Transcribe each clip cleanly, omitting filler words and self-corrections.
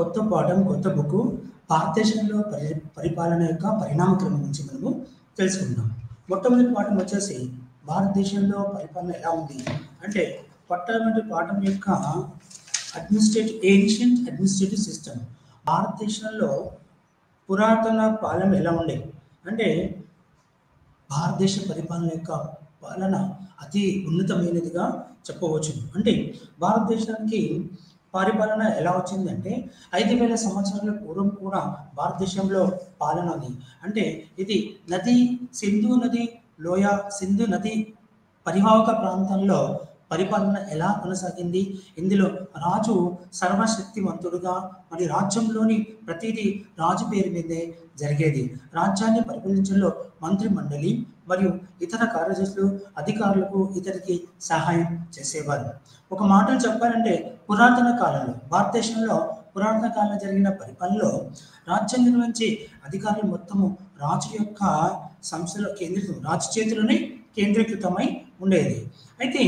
కొత్త పాఠం, కొత్త బుక్ భారతదేశంలో పరిపాలన యొక్క పరిణామ క్రమం గురించి మనము తెలుసుకుందాం. మొట్టమొదటి పాఠం వచ్చేసి భారతదేశంలో పరిపాలన ఎలా ఉంది అంటే మొట్టమొదటి పాఠం యొక్క ఏన్షియంట్ అడ్మినిస్ట్రేటివ్ సిస్టమ్. భారతదేశంలో పురాతన పాలన ఎలా ఉండేది అంటే భారతదేశ పరిపాలన యొక్క పాలన అతి ఉన్నతమైనదిగా చెప్పవచ్చు. అంటే భారతదేశానికి పరిపాలన ఎలా వచ్చిందంటే 5,000 సంవత్సరాల పూర్వం కూడా భారతదేశంలో పాలన ఉంది. అంటే ఇది సింధు నది పరివాహక ప్రాంతంలో పరిపాలన ఎలా కొనసాగింది. ఇందులో రాజు సర్వశక్తివంతుడుగా మరి రాజ్యంలోని ప్రతిదీ రాజు పేరు మీదే జరిగేది. రాజ్యాన్ని పరిపాలించడంలో మంత్రి మండలి మరియు ఇతర కార్యదర్శులు అధికారులకు ఇతరికి సహాయం చేసేవారు. ఒక మాటలు చెప్పాలంటే పురాతన కాలంలో భారతదేశంలో పురాతన కాలంలో జరిగిన పరిపాలనలో రాజ్యం నిర్వహించే అధికారులు మొత్తము రాజు యొక్క సంస్థలో రాజు చేతిలోనే కేంద్రీకృతమై ఉండేది. అయితే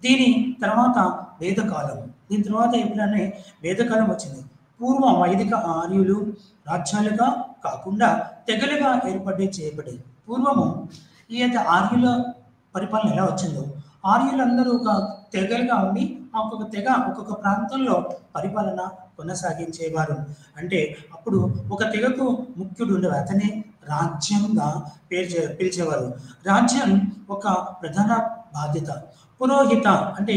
దీని తర్వాత వేదకాలం. దీని తర్వాత ఎప్పుడైనా వేదకాలం వచ్చింది. పూర్వం వైదిక ఆర్యులు రాజ్యాలుగా కాకుండా తెగలుగా చేయబడేది. పూర్వము ఈ ఆర్యుల పరిపాలన ఎలా వచ్చిందో ఆర్యులందరూ ఒక తెగలుగా ఉండి ఒక్కొక్క తెగ ఒక్కొక్క ప్రాంతంలో పరిపాలన కొనసాగించేవారు. అంటే అప్పుడు ఒక తెగకు ముఖ్యుడు ఉండేవారు, అతనే రాజ్యంగా పిలిచేవారు. రాజ్యం ఒక ప్రధాన బాధ్యత. పురోహిత అంటే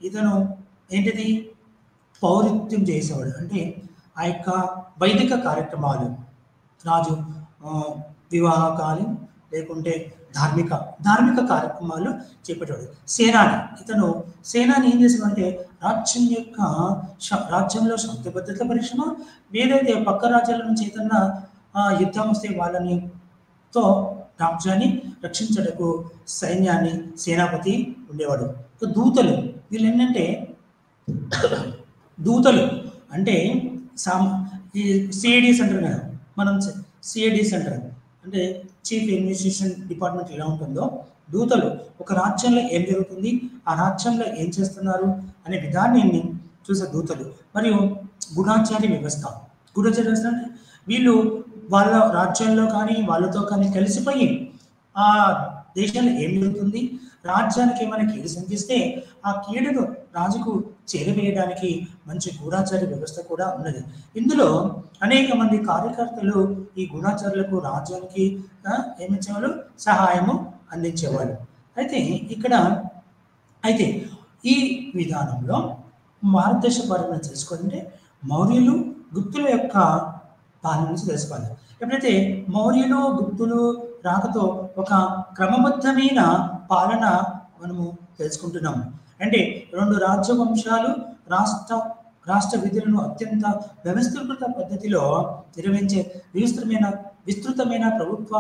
ఇతను ఏంటిది పౌరత్యం చేసేవాడు. అంటే ఆ యొక్క వైదిక కార్యక్రమాలు రాజు వివాహకాలు లేకుంటే ధార్మిక కార్యక్రమాలు చేపట్టేవాడు. సేనాని ఏం చేసేవాడంటే రాజ్యంలో శాంతి భద్రత పరిశ్రమ ఏదైతే పక్క రాజ్యాల నుంచి ఏదన్నా యుద్ధం వస్తే వాళ్ళనితో రాజ్యాన్ని రక్షించటకు సేనాపతి ఉండేవాడు. దూతలు వీళ్ళు ఏంటంటే అంటే సిఐడిస్ అంటారు కదా, మనం సిఐడిస్ అంటారు అంటే చీఫ్ అడ్మినిస్ట్రేషన్ డిపార్ట్మెంట్ ఎలా ఉంటుందో దూతలు ఒక రాజ్యంలో ఏం జరుగుతుంది, ఆ రాజ్యంలో ఏం చేస్తున్నారు అనే విధానాన్ని చూసే దూతలు. మరియు గూఢచారి వ్యవస్థ అంటే వీళ్ళు వాళ్ళ రాజ్యంలో కానీ వాళ్ళతో కానీ కలిసిపోయి ఆ దేశంలో ఏం జరుగుతుంది, రాజ్యానికి ఏమైనా కీడు సంధిస్తే ఆ కీడును రాజుకు చేరవేయడానికి మంచి గూఢచారి వ్యవస్థ కూడా ఉన్నది. ఇందులో అనేక మంది కార్యకర్తలు ఈ గూఢచారులకు రాజ్యానికి ఏమిచ్చేవాళ్ళు సహాయము అందించేవాళ్ళు. అయితే ఈ విధానంలో భారతదేశ పరిపాలన తెలుసుకుంటే మౌర్యులు గుప్తుల యొక్క పాలన నుంచి తెలుసుకోవాలి. ఎప్పుడైతే మౌర్యులు గుప్తులు రాకతో ఒక క్రమబద్ధమైన పాలన మనము తెలుసుకుంటున్నాము. అంటే 2 రాజ్యవంశాలు రాష్ట్ర విధులను అత్యంత వ్యవస్థీకృత పద్ధతిలో నిర్వహించే విస్తృతమైన ప్రభుత్వ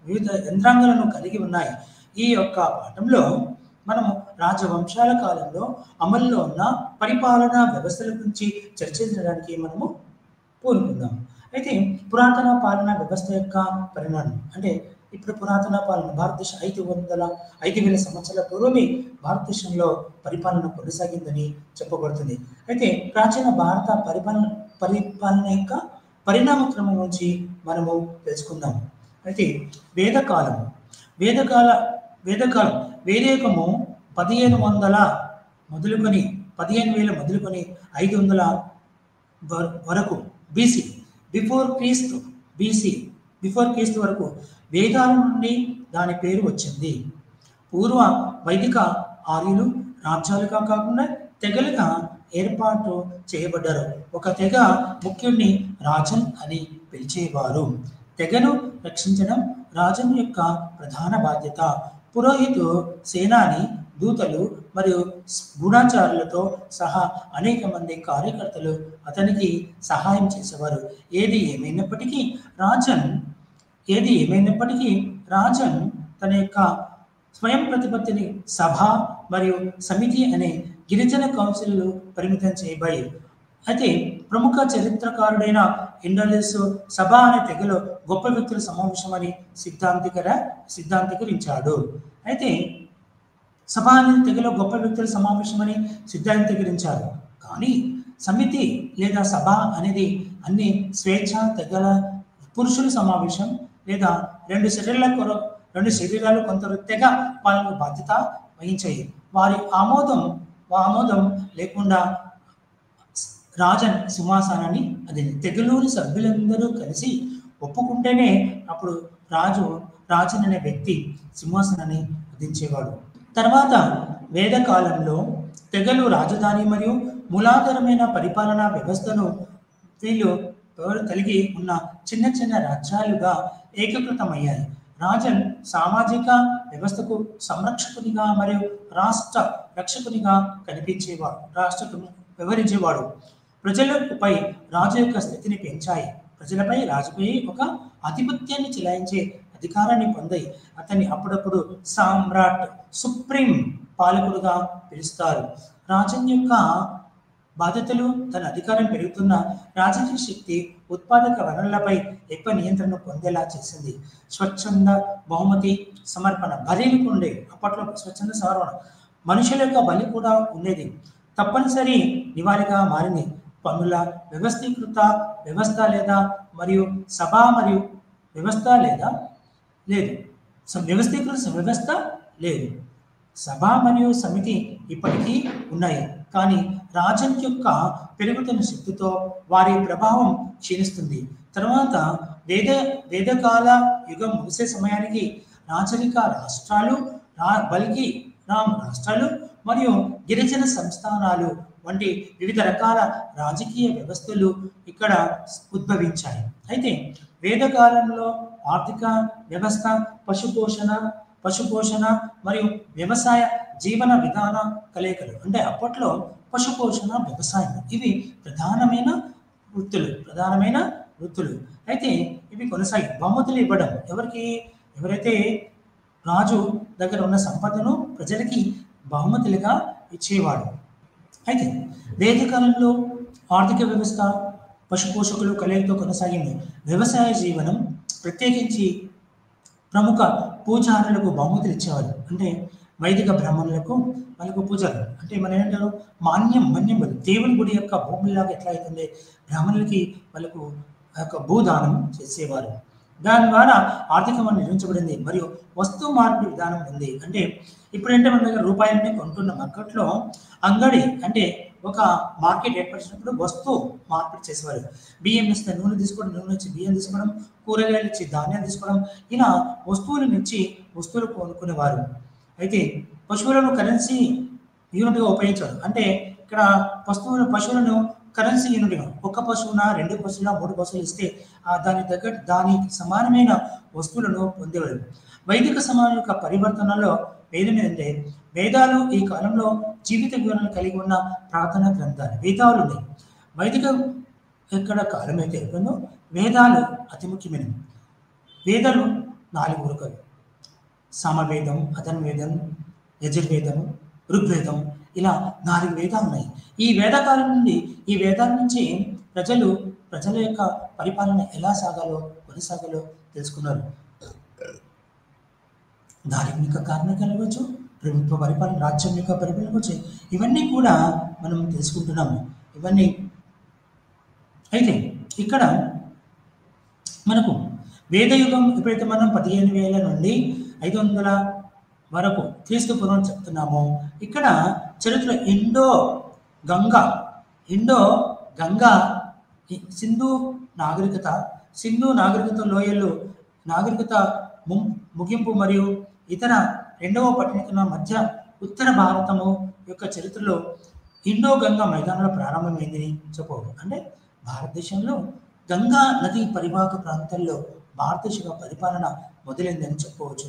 వివిధ యంత్రాంగాలను కలిగి ఉన్నాయి. ఈ యొక్క పాఠంలో మనము రాజవంశాల కాలంలో అమల్లో ఉన్న పరిపాలనా వ్యవస్థల గురించి చర్చించడానికి మనము పూనుకుందాం. అయితే పురాతన పాలనా వ్యవస్థ యొక్క పరిణామం అంటే ఇప్పుడు పురాతన పాలన భారతదేశం 5,000 సంవత్సరాల పూర్వమే భారతదేశంలో పరిపాలన కొనసాగిందని చెప్పబడుతుంది. అయితే ప్రాచీన భారత పరిపాలన యొక్క పరిణామ క్రమం నుంచి మనము తెలుసుకుందాం. అయితే వేదయుగము 1500 మొదలుకొని 15,000 మొదలుకొని 500 వరకు బిఫోర్ క్రీస్తు వరకు వేదాల నుండి దాని పేరు వచ్చింది. పూర్వ వైదిక ఆర్యులు రాజ్యాలుగా కాకుండా తెగలుగా ఏర్పాటు చేయబడ్డారు. ఒక తెగ ముఖ్యుడిని రాజన్ అని పిలిచేవారు. తెగను రక్షించడం రాజన్ యొక్క ప్రధాన బాధ్యత. పురోహితు, సేనాని, దూతలు మరియు గూఢచారులతో సహా అనేక మంది కార్యకర్తలు అతనికి సహాయం చేసేవారు. ఏది ఏమైనప్పటికీ రాజన్ తన యొక్క స్వయం ప్రతిపత్తిని సభ మరియు సమితి అనే గిరిజన కౌన్సిల్ పరిమితం చేయబడి అయితే ప్రముఖ చరిత్రకారుడైన ఇండోలిస్ సభ అనే తెగలో గొప్ప వ్యక్తుల సమావేశం అని సిద్ధాంతీకరించాడు. అయితే సభ అనేది తెగలో గొప్ప వ్యక్తుల సమావేశమని సిద్ధాంతీకరించారు. కానీ సమితి లేదా సభ అనేది అన్ని స్వేచ్ఛ తెగల పురుషుల సమావేశం లేదా రెండు శరీరాలు కొందరు తెగ పాలన బాధ్యత వహించాయి. వారి ఆమోదం లేకుండా రాజన్ సింహాసనాన్ని అది తెగలోని సభ్యులందరూ కలిసి ఒప్పుకుంటేనే అప్పుడు రాజన్ అనే వ్యక్తి సింహాసనాన్ని వధించేవాడు. తర్వాత వేదకాలంలో తెగలు రాజధాని మరియు మూలాధారమైన పరిపాలనా వ్యవస్థను వీళ్ళు కలిగి ఉన్న చిన్న చిన్న రాజ్యాలుగా ఏకీకృతమయ్యాయి. రాజన్ సామాజిక వ్యవస్థకు సంరక్షకునిగా మరియు రాష్ట్ర రక్షకునిగా వ్యవహరించేవాడు. ప్రజలపై రాజు యొక్క స్థితిని పెంచాయి. ప్రజలపై రాజుపై ఒక ఆధిపత్యాన్ని చెలాయించే అధికారాన్ని పొందాయి. అతన్ని అప్పుడప్పుడు సామ్రాట్ సుప్రీం పాలకుడుగా పిలుస్తారు. రాజన్ యొక్క బాధ్యతలు తన అధికారం పెరుగుతున్న రాజకీయ శక్తి ఉత్పాదక వనరులపై ఎక్కువ నియంత్రణ పొందేలా చేసింది. స్వచ్ఛంద బహుమతి సమర్పణ బలికి ఉండే అప్పట్లో స్వచ్ఛంద సమర్పణ మనుషుల యొక్క బలి కూడా ఉండేది. తప్పనిసరి నివాళిగా మారింది. పన్నుల వ్యవస్థీకృత వ్యవస్థ లేదా మరియు సభ మరియు వ్యవస్థ లేదు. వ్యవస్థీకృత వ్యవస్థ లేదు. సభ మరియు సమితి ఇప్పటికీ ఉన్నాయి. కానీ రాజన్ యొక్క పెరుగుతున్న శక్తితో వారి ప్రభావం క్షీణిస్తుంది. తర్వాత వేదకాల యుగం ముగిసే సమయానికి రాచరిక రాష్ట్రాలు రాష్ట్రాలు మరియు గిరిజన సంస్థానాలు వంటి వివిధ రకాల రాజకీయ వ్యవస్థలు ఇక్కడ ఉద్భవించాయి. అయితే వేదకాలంలో ఆర్థిక వ్యవస్థ పశుపోషణ మరియు వ్యవసాయ జీవన విధాన కలయికలు అంటే అప్పట్లో పశుపోషణ వ్యవసాయం ఇవి ప్రధానమైన వృత్తులు. అయితే ఇవి కొనసాగి బహుమతులు ఇవ్వడం ఎవరైతే రాజు దగ్గర ఉన్న సంపదను ప్రజలకి బహుమతులుగా ఇచ్చేవాడు. అయితే వేదకాలంలో ఆర్థిక వ్యవస్థ పశుపోషకులు కలయికతో కొనసాగింది. వ్యవసాయ జీవనం ప్రత్యేకించి ప్రముఖ పూజారులకు బహుమతులు ఇచ్చేవారు. అంటే వైదిక బ్రాహ్మణులకు వాళ్ళకు పూజారు అంటే మన ఏంటారు మాన్యం దేవుని గుడి యొక్క భూముల్లాగా ఎట్లా అవుతుంది బ్రాహ్మణులకి వాళ్ళకు యొక్క భూదానం చేసేవారు. దాని ద్వారా ఆర్థికంగా నిర్మించబడింది. మరియు వస్తువు మార్పిడి విధానం ఉంది. అంటే ఇప్పుడంటే మన దగ్గర రూపాయలని కొంటున్న మార్కెట్లో అంగడి అంటే ఒక మార్కెట్ ఏర్పరిచినప్పుడు వస్తువు మార్పిడి చేసేవారు. బియ్యం ఇస్తే నూనె తీసుకోవడం, నూనె నుంచి బియ్యం తీసుకోవడం, కూరగాయలు ఇచ్చి ధాన్యాలు తీసుకోవడం, ఇలా వస్తువుల నుంచి వస్తువులు కొనుక్కునేవారు. అయితే పశువులను కరెన్సీ యూనిట్గా ఉపయోగించారు. అంటే ఇక్కడ పశువులను కరెన్సీ యూనిట్గా ఒక పశువున 2 పశువుల 3 పశువులు ఇస్తే దానికి సమానమైన వస్తువులను పొందేవారు. వైదిక సమాజం యొక్క పరివర్తనలో వేదాలు ఈ కాలంలో జీవిత వివరణలు కలిగి ఉన్న ప్రార్థనా గ్రంథాలు వేదాలు ఉన్నాయి. వైదిక ఎక్కడ కాలం అయితే అయిపోయిందో వేదాలు అతి ముఖ్యమైనవి. వేదాలు 4 వరకలు సామవేదం, అథర్వవేదం, యజుర్వేదం, ఋగ్వేదం ఇలా 4 వేదాలు ఉన్నాయి. ఈ వేదకాలం నుండి ఈ వేదాల నుంచి ప్రజల యొక్క పరిపాలన ఎలా కొనసాగాలో తెలుసుకున్నారు. ధార్మిక కారణం కలగవచ్చు, ప్రభుత్వ పరిపాలన, రాజ్యం యొక్క పరిపాలన కావచ్చు, ఇవన్నీ కూడా మనం తెలుసుకుంటున్నాము. ఇవన్నీ అయితే ఇక్కడ మనకు వేదయుగం ఎప్పుడైతే మనం 15,000 నుండి 500 వరకు క్రీస్తు పూర్వం చెప్తున్నామో ఇక్కడ చరిత్ర ఇండో గంగా సింధు నాగరికత లోయలు నాగరికత ముగింపు మరియు ఇతర 2వ పట్టణికుల మధ్య ఉత్తర భారతము యొక్క చరిత్రలో ఇండో గంగా మైదానంలో ప్రారంభమైందని చెప్పవచ్చు. అంటే భారతదేశంలో గంగా నది పరివాహక ప్రాంతాల్లో భారతదేశ పరిపాలన మొదలైందని చెప్పవచ్చు.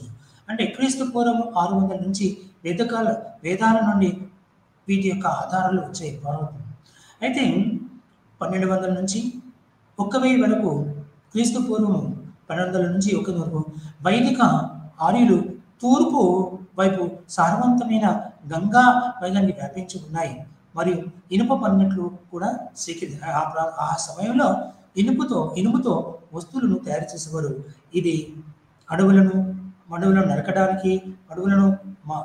అంటే క్రీస్తు పూర్వం 600 నుంచి వేదాల నుండి వీటి యొక్క ఆధారాలు వచ్చాయి. అయితే 1200 నుంచి 1000 వరకు క్రీస్తు పూర్వం 1200 నుంచి 1000 వరకు వైదిక ఆర్యులు తూర్పు వైపు సారవంతమైన గంగా మైదాన్ని వ్యాపించి ఉన్నాయి. మరియు ఇనుప పన్నట్లు కూడా ఆ సమయంలో ఇనుముతో వస్తువులను తయారు చేసేవారు. ఇది అడవులను అడవులను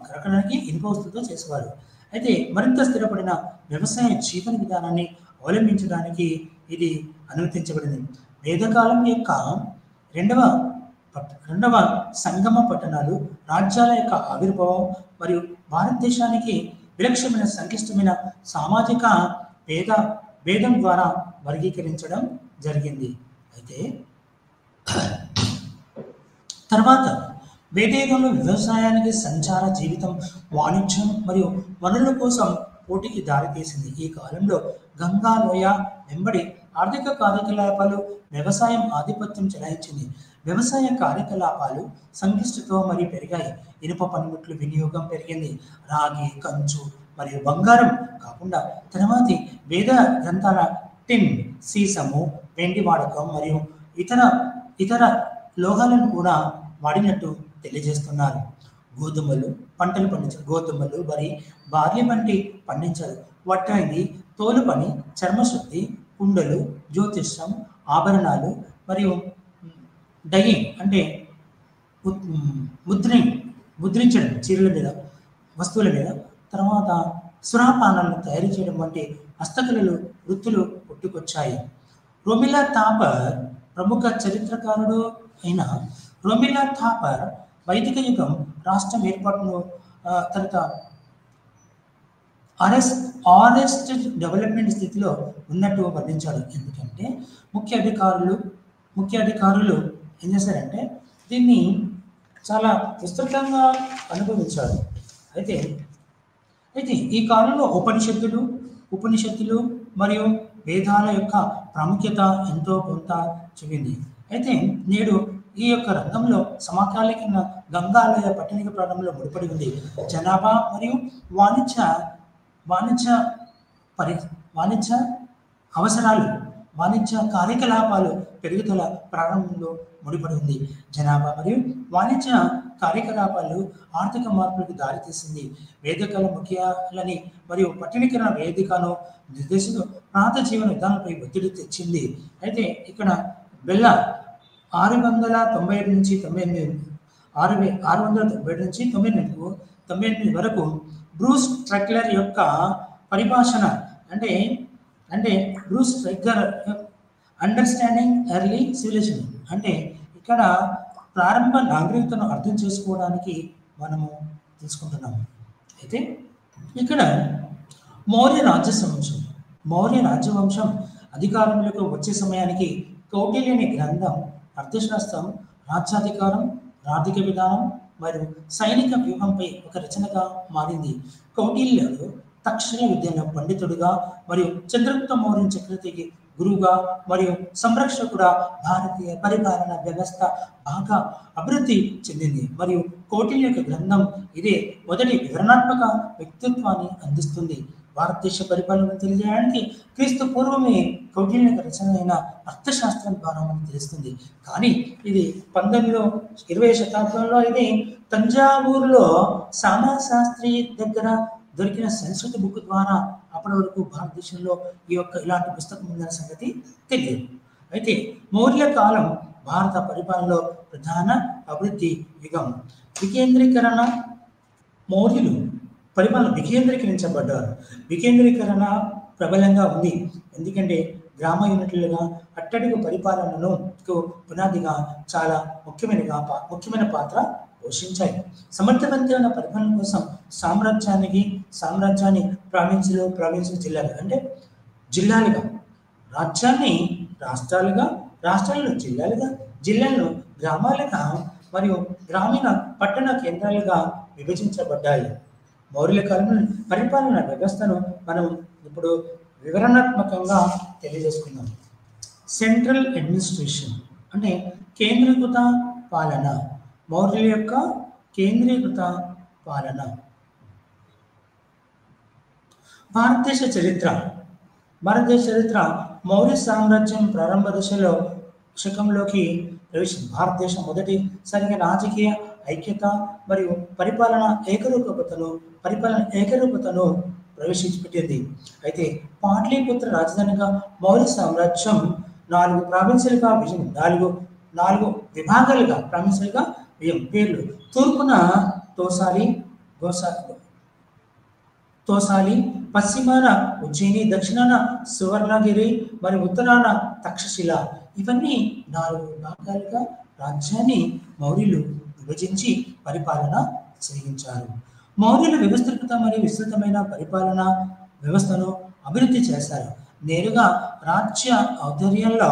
నరకడానికి ఇనుప వస్తువులతో చేసేవారు. అయితే మరింత స్థిరపడిన వ్యవసాయ జీవన విధానాన్ని అవలంబించడానికి ఇది అనుమతించబడింది. వేదకాలం యొక్క రెండవ సంగమ పట్టణాలు, రాజ్యాల యొక్క ఆవిర్భావం మరియు భారతదేశానికి విలక్షణమైన సంక్లిష్టమైన సామాజిక భేదం ద్వారా వర్గీకరించడం జరిగింది. అయితే తర్వాత వేదయుగంలో వ్యవసాయానికి సంచార జీవితం, వాణిజ్యం మరియు వనరుల కోసం పోటీకి దారితీసింది. ఈ కాలంలో గంగా లోయ వెంబడి ఆర్థిక కార్యకలాపాలు వ్యవసాయం ఆధిపత్యం చెలాయించింది. వ్యవసాయ కార్యకలాపాలు సంక్లిష్టతో మరియు పెరిగాయి. ఇనుప పనిముట్లు వినియోగం పెరిగింది. రాగి, కంచు మరియు బంగారం కాకుండా తర్వాతి వేద గ్రంథాల టిన్, సీసము, వెండి వాడకం మరియు ఇతర లోహాలను కూడా వాడినట్టు తెలియజేస్తున్నారు. పంటలు పండించారు. గోధుమలు, వరి, బార్లీ వంటి పండించారు. వడ్రంగి, తోలు పని, చర్మశుద్ధి, కుండలు, జ్యోతిష్యం, ఆభరణాలు మరియు డయింగ్ అంటే ముద్రించడం చీరల మీద, వస్తువుల మీద, తర్వాత సురాపానాలను తయారు చేయడం వంటి హస్తకళలు వృత్తులు పుట్టుకొచ్చాయి. రోమిలా థాపర్ ప్రముఖ చరిత్రకారుడు అయిన రోమిలా థాపర్ వైదిక యుగం రాష్ట్రం ఏర్పాటును తర్వాత ఆరెస్ట్ డెవలప్మెంట్ స్థితిలో ఉన్నట్టు వర్ణించాడు. ఎందుకంటే ముఖ్య అధికారులు ఏం చేశారంటే దీన్ని చాలా విస్తృతంగా అనుభవించారు. అయితే ఈ కాలంలో ఉపనిషత్తులు మరియు వేదాల యొక్క ప్రాముఖ్యత ఎంతో కొంత చెప్పింది. అయితే నేడు ఈ యొక్క రంగంలో సమకాలీన గంగాలయ పట్టణిక ప్రారంభంలో ముడిపడి ఉంది. జనాభా మరియు వాణిజ్య అవసరాలు, వాణిజ్య కార్యకలాపాలు పెరుగుదల ప్రారంభంలో ముడిపడి ఉంది. జనాభా మరియు వాణిజ్య కార్యకలాపాలు ఆర్థిక మార్పులకు దారితీసింది. వేదికల ముఖ్యాలని మరియు పట్టణీకరణ వేదికను నిర్దేశిస్తూ ప్రాంత జీవన విధానంపై ఒత్తిడి తెచ్చింది. అయితే ఇక్కడ బెల్ల 697 నుంచి 98 వరకు బ్రూస్ ట్రెక్లర్ యొక్క పరిభాషణ అంటే బ్రూస్ ట్రెక్లర్ అండర్స్టాండింగ్ ఎర్లీ సివిలైజేషన్ అంటే ఇక్కడ ప్రారంభ నాగరికతను అర్థం చేసుకోవడానికి మనము తెలుసుకుంటున్నాము. అయితే ఇక్కడ మౌర్య రాజ్యవంశం అధికారంలోకి వచ్చే సమయానికి కౌటిల్యుని గ్రంథం అర్థశాస్త్రం, రాజ్యాధికారం, ఆర్థిక విధానం మరియు సైనిక వ్యూహంపై ఒక రచనగా మారింది. కౌటిల్యుడు తక్షణ విద్యలో పండితుడుగా మరియు చంద్రగుప్త మౌర్య చక్రవర్తికి గురువుగా మరియు సంరక్షకుడా భారతీయ పరిపాలన వ్యవస్థ బాగా అభివృద్ధి చెందింది. మరియు కౌటిల్య యొక్క గ్రంథం ఇదే మొదటి వివరణాత్మక వ్యక్తిత్వాన్ని అందిస్తుంది. భారతదేశ పరిపాలన తెలియజేయడానికి క్రీస్తు పూర్వమే కౌటిల్య రచన అయిన అర్థశాస్త్రం ద్వారా మనకు తెలుస్తుంది. కానీ ఇది 20వ శతాబ్దంలో ఇది తంజావూరులో సామాశాస్త్రి దగ్గర దొరికిన సంస్కృత బుక్ ద్వారా అప్పటి వరకు భారతదేశంలో ఇలాంటి పుస్తకం ఉందన్న సంగతి తెలియదు. అయితే మౌర్య కాలం భారత పరిపాలనలో ప్రధాన అభివృద్ధి యుగం. మౌర్యులు పరిపాలన వికేంద్రీకరించబడ్డారు. వికేంద్రీకరణ ప్రబలంగా ఉంది. ఎందుకంటే గ్రామ యూనిట్లుగా అట్టడుగు పరిపాలనను పునాదిగా చాలా ముఖ్యమైన పాత్ర పోషించాయి. సమర్థవంతమైన పరిపాలన కోసం సామ్రాజ్యాన్ని ప్రావిన్సులు జిల్లాలు అంటే జిల్లాలుగా, రాజ్యాన్ని రాష్ట్రాలుగా, రాష్ట్రాలను జిల్లాలుగా, జిల్లాలను గ్రామాలుగా మరియు గ్రామీణ పట్టణ కేంద్రాలుగా విభజించబడ్డాయి. మౌర్యుల కాలంలో పరిపాలన వ్యవస్థను మనం ఇప్పుడు వివరణాత్మకంగా తెలియజేసుకుందాం. సెంట్రల్ అడ్మినిస్ట్రేషన్ అంటే కేంద్రీకృత పాలన. మౌర్యుల యొక్క కేంద్రీకృత పాలన. భారతదేశ చరిత్ర మౌర్య సామ్రాజ్యం ప్రారంభ దశలో శకంలోకి ప్రవేశించింది. భారతదేశం మొదటిసారిగా రాజకీయ ఐక్యత మరియు పరిపాలన ఏకరూపతను ప్రవేశించిపెట్టింది. అయితే పాట్లీపుత్ర రాజధానిగా మౌర్య సామ్రాజ్యం 4 విభాగాలుగా పేర్లు. తూర్పున తోసాలి, తోసాలి, పశ్చిమాన ఉజ్జయిని, దక్షిణాన సువర్ణగిరి, మరియు ఉత్తరాన తక్షశిల. ఇవన్నీ 4 భాగాలుగా రాజ్యాన్ని మౌర్యులు విభజించి పరిపాలన చేయించారు. మౌర్యులు వ్యవస్థీకృత మరియు విస్తృతమైన పరిపాలన వ్యవస్థను అభివృద్ధి చేశారు. నేరుగా రాజ్య ఔదార్యంలో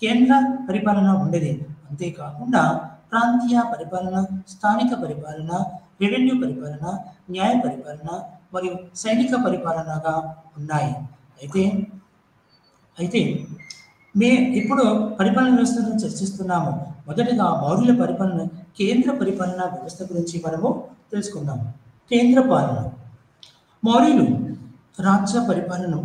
కేంద్ర పరిపాలన ఉండేది. అంతేకాకుండా ప్రాంతీయ పరిపాలన, స్థానిక పరిపాలన, రెవెన్యూ పరిపాలన, న్యాయ పరిపాలన మరియు సైనిక పరిపాలనగా ఉన్నాయి. అయితే ఇప్పుడు పరిపాలన వ్యవస్థను చర్చిస్తున్నాము. మొదటగా మౌర్యుల పరిపాలన, కేంద్ర పరిపాలన వ్యవస్థ గురించి మనము తెలుసుకుందాము. కేంద్ర పాలన. మౌర్యులు రాజ్య పరిపాలనను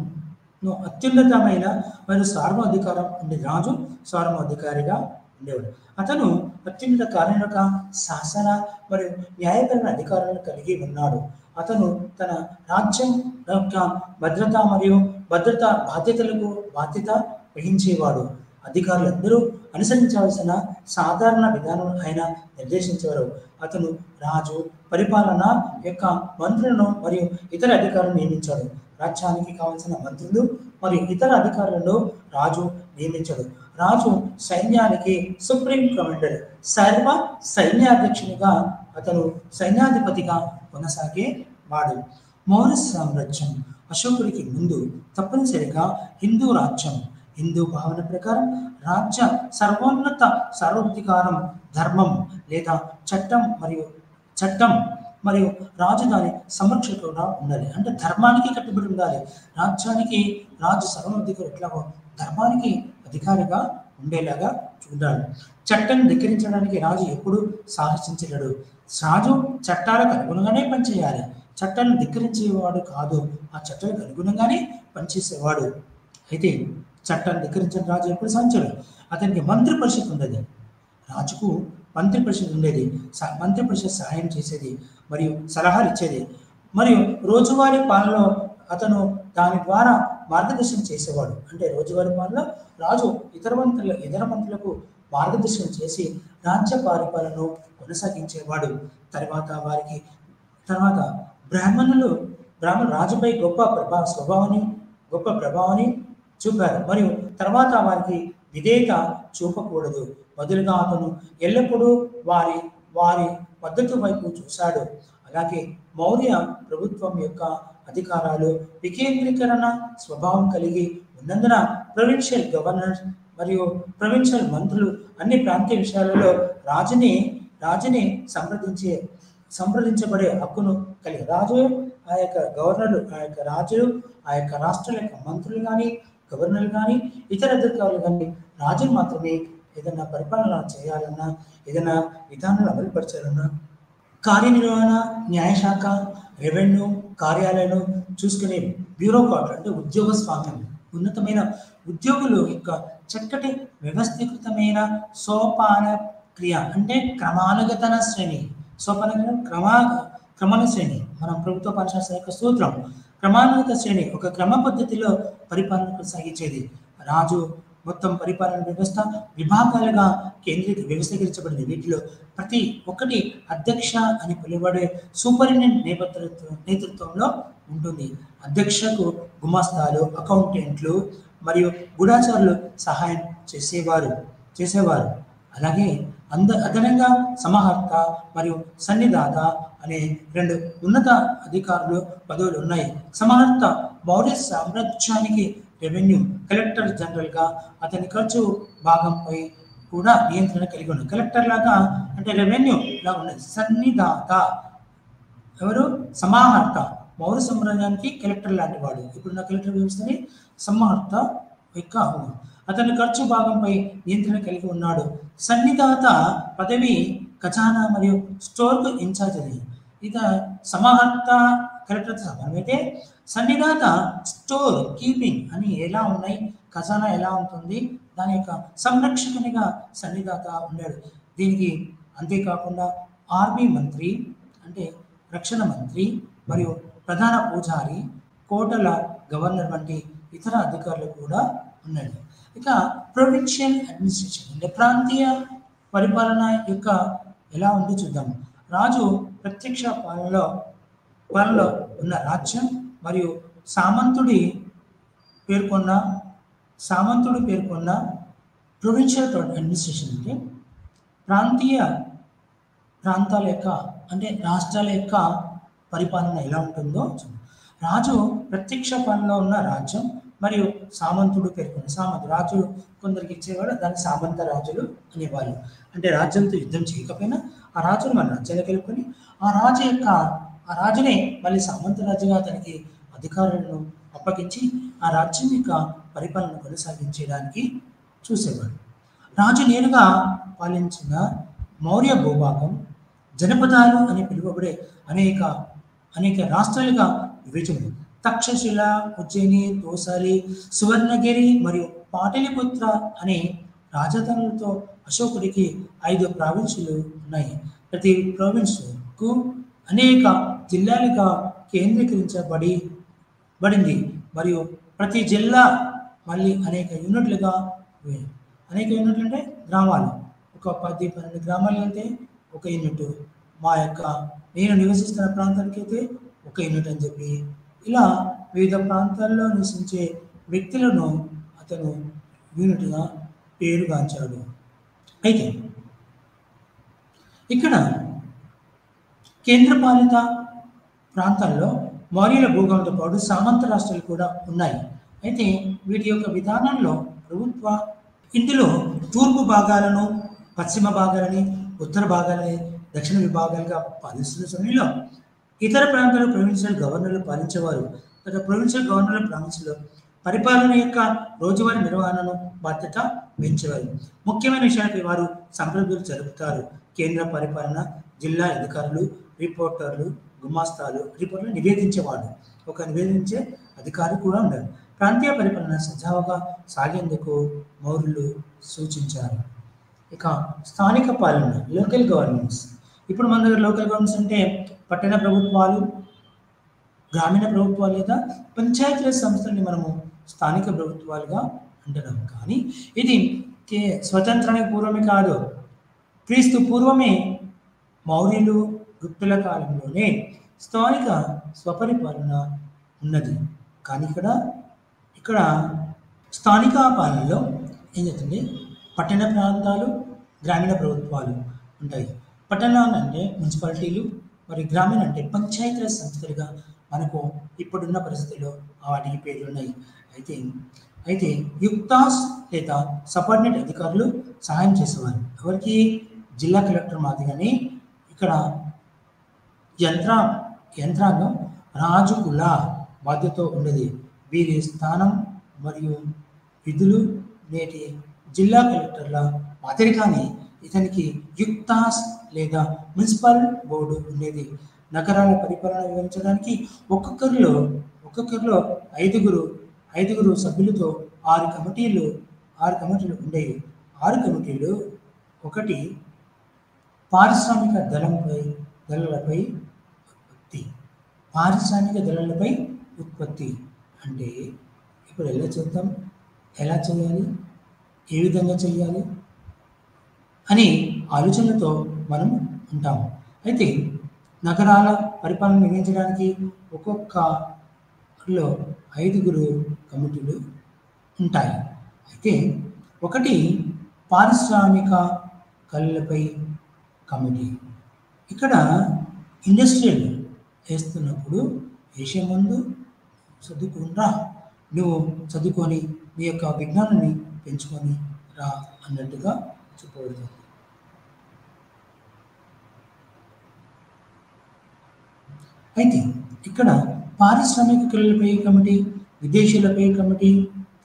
అత్యున్నతమైన మరియు సార్వాధికారం ఉండే రాజు సార్వాధికారిగా ఉండేవాడు. అతను అత్యున్నత కార్యనిర్వాహక, శాసన మరియు న్యాయపరమైన అధికారాలను కలిగి ఉన్నాడు. అతను తన రాజ్యం యొక్క భద్రత మరియు బాధ్యతలకు బాధ్యత వహించేవాడు. అధికారులందరూ అనుసరించవలసిన సాధారణ విధానం ఆయన నిర్దేశించేవారు. అతను రాజు పరిపాలన యొక్క మంత్రులను మరియు ఇతర అధికారులను నియమించాడు. రాజ్యానికి కావలసిన మంత్రులు మరియు ఇతర అధికారులను రాజు నియమించాడు. రాజు సైన్యానికి సుప్రీం కమాండర్, సర్వ సైన్యాధ్యక్షునిగా అతను సైన్యాధిపతిగా కొనసాగేవాడు. మౌర్య సామ్రాజ్యం అశోకుడికి ముందు తప్పనిసరిగా హిందూ రాజ్యం. హిందూ భావన ప్రకారం రాజ్య సర్వోన్నత సార్వధికారం ధర్మం లేదా చట్టం మరియు రాజధాని సంరక్షకుడుగా ఉండాలి. అంటే ధర్మానికి కట్టుబడి ఉండాలి. రాజ్యానికి రాజు సర్వాధికారి ఎట్లాగో ధర్మానికి అధికారిగా ఉండేలాగా చూడాలి. చట్టం ధిక్కరించడానికి రాజు ఎప్పుడు సాహసించలేడు. రాజు చట్టాలకు అనుగుణంగానే పనిచేయాలి. చట్టాలను ధిక్కరించేవాడు కాదు, ఆ చట్టాలకు అనుగుణంగానే పనిచేసేవాడు. అయితే చట్టాన్ని ధిక్కరించిన రాజు ఎప్పుడు సాధించాడు. అతనికి మంత్రి పరిషత్ ఉండేది. రాజుకు మంత్రి పరిషత్ ఉండేది. మంత్రి పరిషత్ సహాయం చేసేది మరియు సలహాలు ఇచ్చేది. మరియు రోజువారీ పాలనలో అతను దాని ద్వారా మార్గదర్శనం చేసేవాడు. అంటే రోజువారీ పాలనలో రాజు ఇతర మంత్రులకు మార్గదర్శనం చేసి రాజ్య పరిపాలనను కొనసాగించేవాడు. తర్వాత బ్రాహ్మణులు రాజుపై గొప్ప ప్రభావాన్ని చూపారు. మరియు తర్వాత వారికి విధేయత చూపకూడదు. బదులుగా అతను ఎల్లప్పుడూ వారి మద్దతు వైపు చూశాడు. అలాగే మౌర్య ప్రభుత్వం యొక్క అధికారాలు వికేంద్రీకరణ స్వభావం కలిగి ఉన్నందున ప్రొవిన్షియల్ గవర్నర్ మరియు ప్రొవిన్షియల్ మంత్రులు అన్ని ప్రాంతీయ విషయాలలో రాజుని సంప్రదించబడే హక్కును కలిగి రాజు, ఆ యొక్క గవర్నర్లు, ఆ యొక్క రాజులు, ఆ యొక్క రాష్ట్రాల యొక్క మంత్రులు కానీ గవర్నర్లు కానీ ఇతర అధికారులు కానీ రాజును మాత్రమే ఏదైనా పరిపాలన చేయాలన్నా, ఏదైనా విధానాలు అమలుపరచాలన్నా, కార్యనిర్వహణ, న్యాయశాఖ, రెవెన్యూ కార్యాలయాలను చూసుకునే బ్యూరోక్రాట్ అంటే ఉద్యోగ స్వామ్యం, ఉన్నతమైన ఉద్యోగులు యొక్క చక్కటి వ్యవస్థీకృతమైన సోపాన క్రియ అంటే క్రమానుగతన శ్రేణి. క్రమాన శ్రేణి మనం ప్రభుత్వ పాఠశాల యొక్క సూత్రం. క్రమానుగత శ్రేణి ఒక క్రమ పద్ధతిలో పరిపాలన కొనసాగించేది. రాజు మొత్తం పరిపాలన వ్యవస్థ విభాగాలుగా వ్యవస్థీకరించబడింది. వీటిలో ప్రతి ఒక్కటి అధ్యక్ష అని పిలువబడే సూపరింటెండెంట్ నేతృత్వంలో ఉంటుంది. అధ్యక్షకు గుమాస్తాలు, అకౌంటెంట్లు మరియు గూఢచారులు సహాయం చేసేవారు. అలాగే అదనంగా సమహర్త మరియు సన్నిధాత అనే 2 ఉన్నత అధికారులు పదవులు ఉన్నాయి. సమహర్త మౌర్య సామ్రాజ్యానికి రెవెన్యూ కలెక్టర్ జనరల్ గా అతని ఖర్చు భాగంపై కూడా నియంత్రణ కలిగి ఉంది. కలెక్టర్ లాగా అంటే రెవెన్యూ లాగా ఉన్నది. సన్నిధాత ఎవరు? సమాహర్త మౌర్య సామ్రాజ్యానికి కలెక్టర్ లాంటి వాడు. ఇప్పుడున్న కలెక్టర్ వ్యవస్థని సమాహర్త యొక్క అతని ఖర్చు భాగంపై నియంత్రణ కలిగి ఉన్నాడు. సన్నిధాత పదవి ఖజానా మరియు స్టోర్కు ఇన్ఛార్జ్ అది. ఇక సమాహర్త కలెక్టర్ సమానమైతే సన్నిధాత స్టోర్ కీపింగ్ అని ఎలా ఉన్నాయి, ఖజానా ఎలా ఉంటుంది, దాని యొక్క సంరక్షకునిగా సన్నిధాత ఉన్నాడు. దీనికి అంతేకాకుండా ఆర్మీ మంత్రి అంటే రక్షణ మంత్రి మరియు ప్రధాన పూజారి, కోటల గవర్నర్ వంటి ఇతర అధికారులు కూడా ఉన్నాడు. ఇక ప్రొవిన్షియల్ అడ్మినిస్ట్రేషన్ అంటే ప్రాంతీయ పరిపాలన యొక్క ఎలా ఉందో చూద్దాం. రాజు ప్రత్యక్ష పాలనలో ఉన్న రాజ్యం మరియు సామంతుడి పేర్కొన్న సామంతుడు పేర్కొన్న ప్రొవిన్షియల్ అడ్మినిస్ట్రేషన్ అంటే ప్రాంతాల యొక్క అంటే రాష్ట్రాల యొక్క పరిపాలన ఎలా ఉంటుందో చూద్దాం. రాజు ప్రత్యక్ష పాలనలో ఉన్న రాజ్యం మరియు సామంతుడు పేర్కొన్న రాజు కొందరికి ఇచ్చేవాడు, దాన్ని సామంత రాజులు అనేవాళ్ళు. అంటే రాజ్యంతో యుద్ధం చేయకపోయినా ఆ రాజును మన రాజ్యాన్ని కలుపుకొని ఆ రాజునే మళ్ళీ సామంత రాజుగా అతనికి అధికారులను అప్పగించి ఆ రాజ్యం యొక్క పరిపాలన కొనసాగించడానికి చూసేవాడు. రాజు నేరుగా పాలించిన మౌర్య భూభాగం జనపదాలు అని పిలువబడే అనేక రాష్ట్రాలుగా విభజించింది. తక్షశిల, ఉజ్జయిని, తోసాలి, సువర్ణగిరి మరియు పాటలిపుత్ర అనే రాజధానులతో అశోకుడికి 5 ప్రావిన్సులు ఉన్నాయి. ప్రతి ప్రావిన్సుకు అనేక జిల్లాలుగా కేంద్రీకరించబడింది మరియు ప్రతి జిల్లా మళ్ళీ అనేక యూనిట్లు అంటే గ్రామాలు. ఒక 10-12 గ్రామాలు అయితే ఒక యూనిట్, నేను నివసిస్తున్న ప్రాంతానికి అయితే ఒక యూనిట్ అని చెప్పి ఇలా వివిధ ప్రాంతాల్లో నివసించే వ్యక్తులను అతను యూనిట్గా పేరుగాంచాడు. అయితే ఇక్కడ కేంద్రపాలిత ప్రాంతాల్లో మౌర్యుల భూగంతో పాటు సామంత రాష్ట్రాలు కూడా ఉన్నాయి. అయితే వీటి యొక్క విధానంలో ఇందులో తూర్పు భాగాలను, పశ్చిమ భాగాలని, ఉత్తర భాగాలని, దక్షిణ విభాగాలుగా పాలిస్తున్న సమయంలో ఇతర ప్రాంతాల ప్రొవిన్షియల్ గవర్నర్లు పాలించేవారు. ప్రొవిన్షియల్ గవర్నర్ల ప్రావిన్స్లో పరిపాలన యొక్క రోజువారీ నిర్వహణను బాధ్యత వహించేవారు. ముఖ్యమైన విషయాలపై వారు సంప్రదింపులు జరుపుతారు. కేంద్ర పరిపాలన, జిల్లా అధికారులు, రిపోర్టర్లు, గుమాస్తాలు, రిపోర్టర్లు నివేదించే అధికారి కూడా ఉన్నారు. ప్రాంతీయ పరిపాలన సజావుగా సాగేందుకు మౌర్యులు సూచించారు. ఇక స్థానిక పాలన, లోకల్ గవర్నెన్స్. ఇప్పుడు మన దగ్గర లోకల్ గవర్నెన్స్ అంటే పట్టణ ప్రభుత్వాలు, గ్రామీణ ప్రభుత్వాలు లేదా పంచాయతీరాజ్ సంస్థల్ని మనము స్థానిక ప్రభుత్వాలుగా అంటున్నాం. కానీ ఇది స్వతంత్రానికి పూర్వమే కాదు, క్రీస్తు పూర్వమే మౌర్యులు, గుప్తుల కాలంలోనే స్థానిక స్వపరిపాలన ఉన్నది. కానీ ఇక్కడ స్థానిక పాలనలో ఏం చేస్తుంది, పట్టణ ప్రాంతాలు, గ్రామీణ ప్రభుత్వాలు ఉంటాయి. పట్టణాలు అంటే మున్సిపాలిటీలు, మరి గ్రామీణ అంటే పంచాయతీరాజ్ సంస్థలుగా మనకు ఇప్పుడున్న పరిస్థితుల్లో వాటికి పేర్లు ఉన్నాయి. అయితే యుక్తాస్ లేదా సబార్డినేట్ అధికారులు సహాయం చేసేవారు. ఎవరికి? జిల్లా కలెక్టర్ మాదిరిగానే ఇక్కడ యంత్రాంగం రాజుకుల బాధ్యతతో ఉండేది. వీరి స్థానం మరియు విధులు నేటి జిల్లా కలెక్టర్ల మాదిరిగానే ఇతనికి యుక్తాస్ లేదా మున్సిపల్ బోర్డు ఉండేది. నగరాల పరిపాలన వివరించడానికి ఒక్కొక్కరిలో ఐదుగురు సభ్యులతో 6 కమిటీలు ఉండేవి. 6 కమిటీలు. ఒకటి పారిశ్రామిక దళాలపై ఉత్పత్తి అంటే ఇప్పుడు ఎలా చేయాలి, ఏ విధంగా చేయాలి అని ఆలోచనలతో మనం ఉంటాము. అయితే నగరాల పరిపాలన నిర్వహించడానికి ఒక్కొక్కలో 5 కమిటీలు ఉంటాయి. అయితే ఒకటి పారిశ్రామిక కళలపై కమిటీ. ఇక్కడ ఇండస్ట్రియల్ వేస్తున్నప్పుడు వేసే ముందు నువ్వు చదువుకొని నీ యొక్క విజ్ఞానాన్ని పెంచుకొని రా అన్నట్టుగా చెప్పబడుతుంది. అయితే ఇక్కడ పారిశ్రామిక కళలపై కమిటీ, విదేశీయులపై కమిటీ,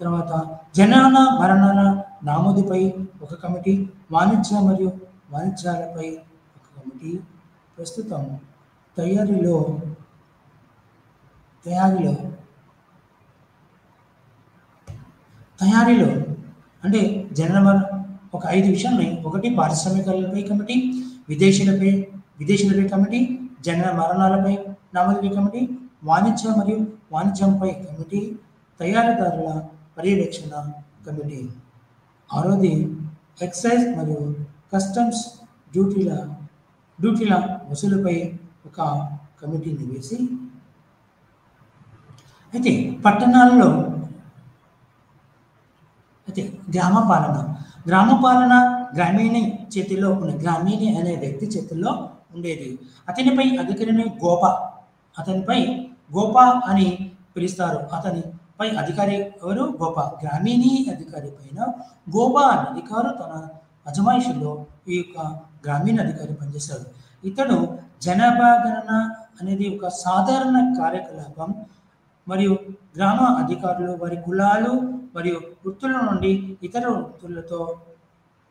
తర్వాత జనన మరణాల నామోదుపై ఒక కమిటీ, వాణిజ్యాలపై ఒక కమిటీ. ప్రస్తుతం తయారీలో అంటే ఒక 5 విషయాలు. ఒకటి పారిశ్రామికలపై కమిటీ, విదేశీయులపై కమిటీ, జనన మరణాలపై నామోదుపై కమిటీ, వాణిజ్యంపై కమిటీ, తయారీదారుల పర్యవేక్షణ కమిటీ. 6వది ఎక్సైజ్ మరియు కస్టమ్స్ డ్యూటీల డ్యూటీల వసూలుపై ఒక కమిటీని వేసి, అయితే పట్టణాల్లో అయితే గ్రామపాలన గ్రామీణ చేతిలో ఉన్న గ్రామీణి అనే వ్యక్తి చేతుల్లో ఉండేది. అతనిపై అధికారిని అతనిపై గోప అని పిలుస్తారు. అతనిపై అధికారి ఎవరు? గోప. గ్రామీణి అధికారి పైన గోప అనే అధికారు తన అజమాయిషిలో ఈ యొక్క గ్రామీణ అధికారి పనిచేస్తాడు. ఇతడు జనాభా గణన అనేది ఒక సాధారణ కార్యకలాపం మరియు గ్రామ అధికారులు వారి కులాలు మరియు వృత్తుల నుండి ఇతర వృత్తులతో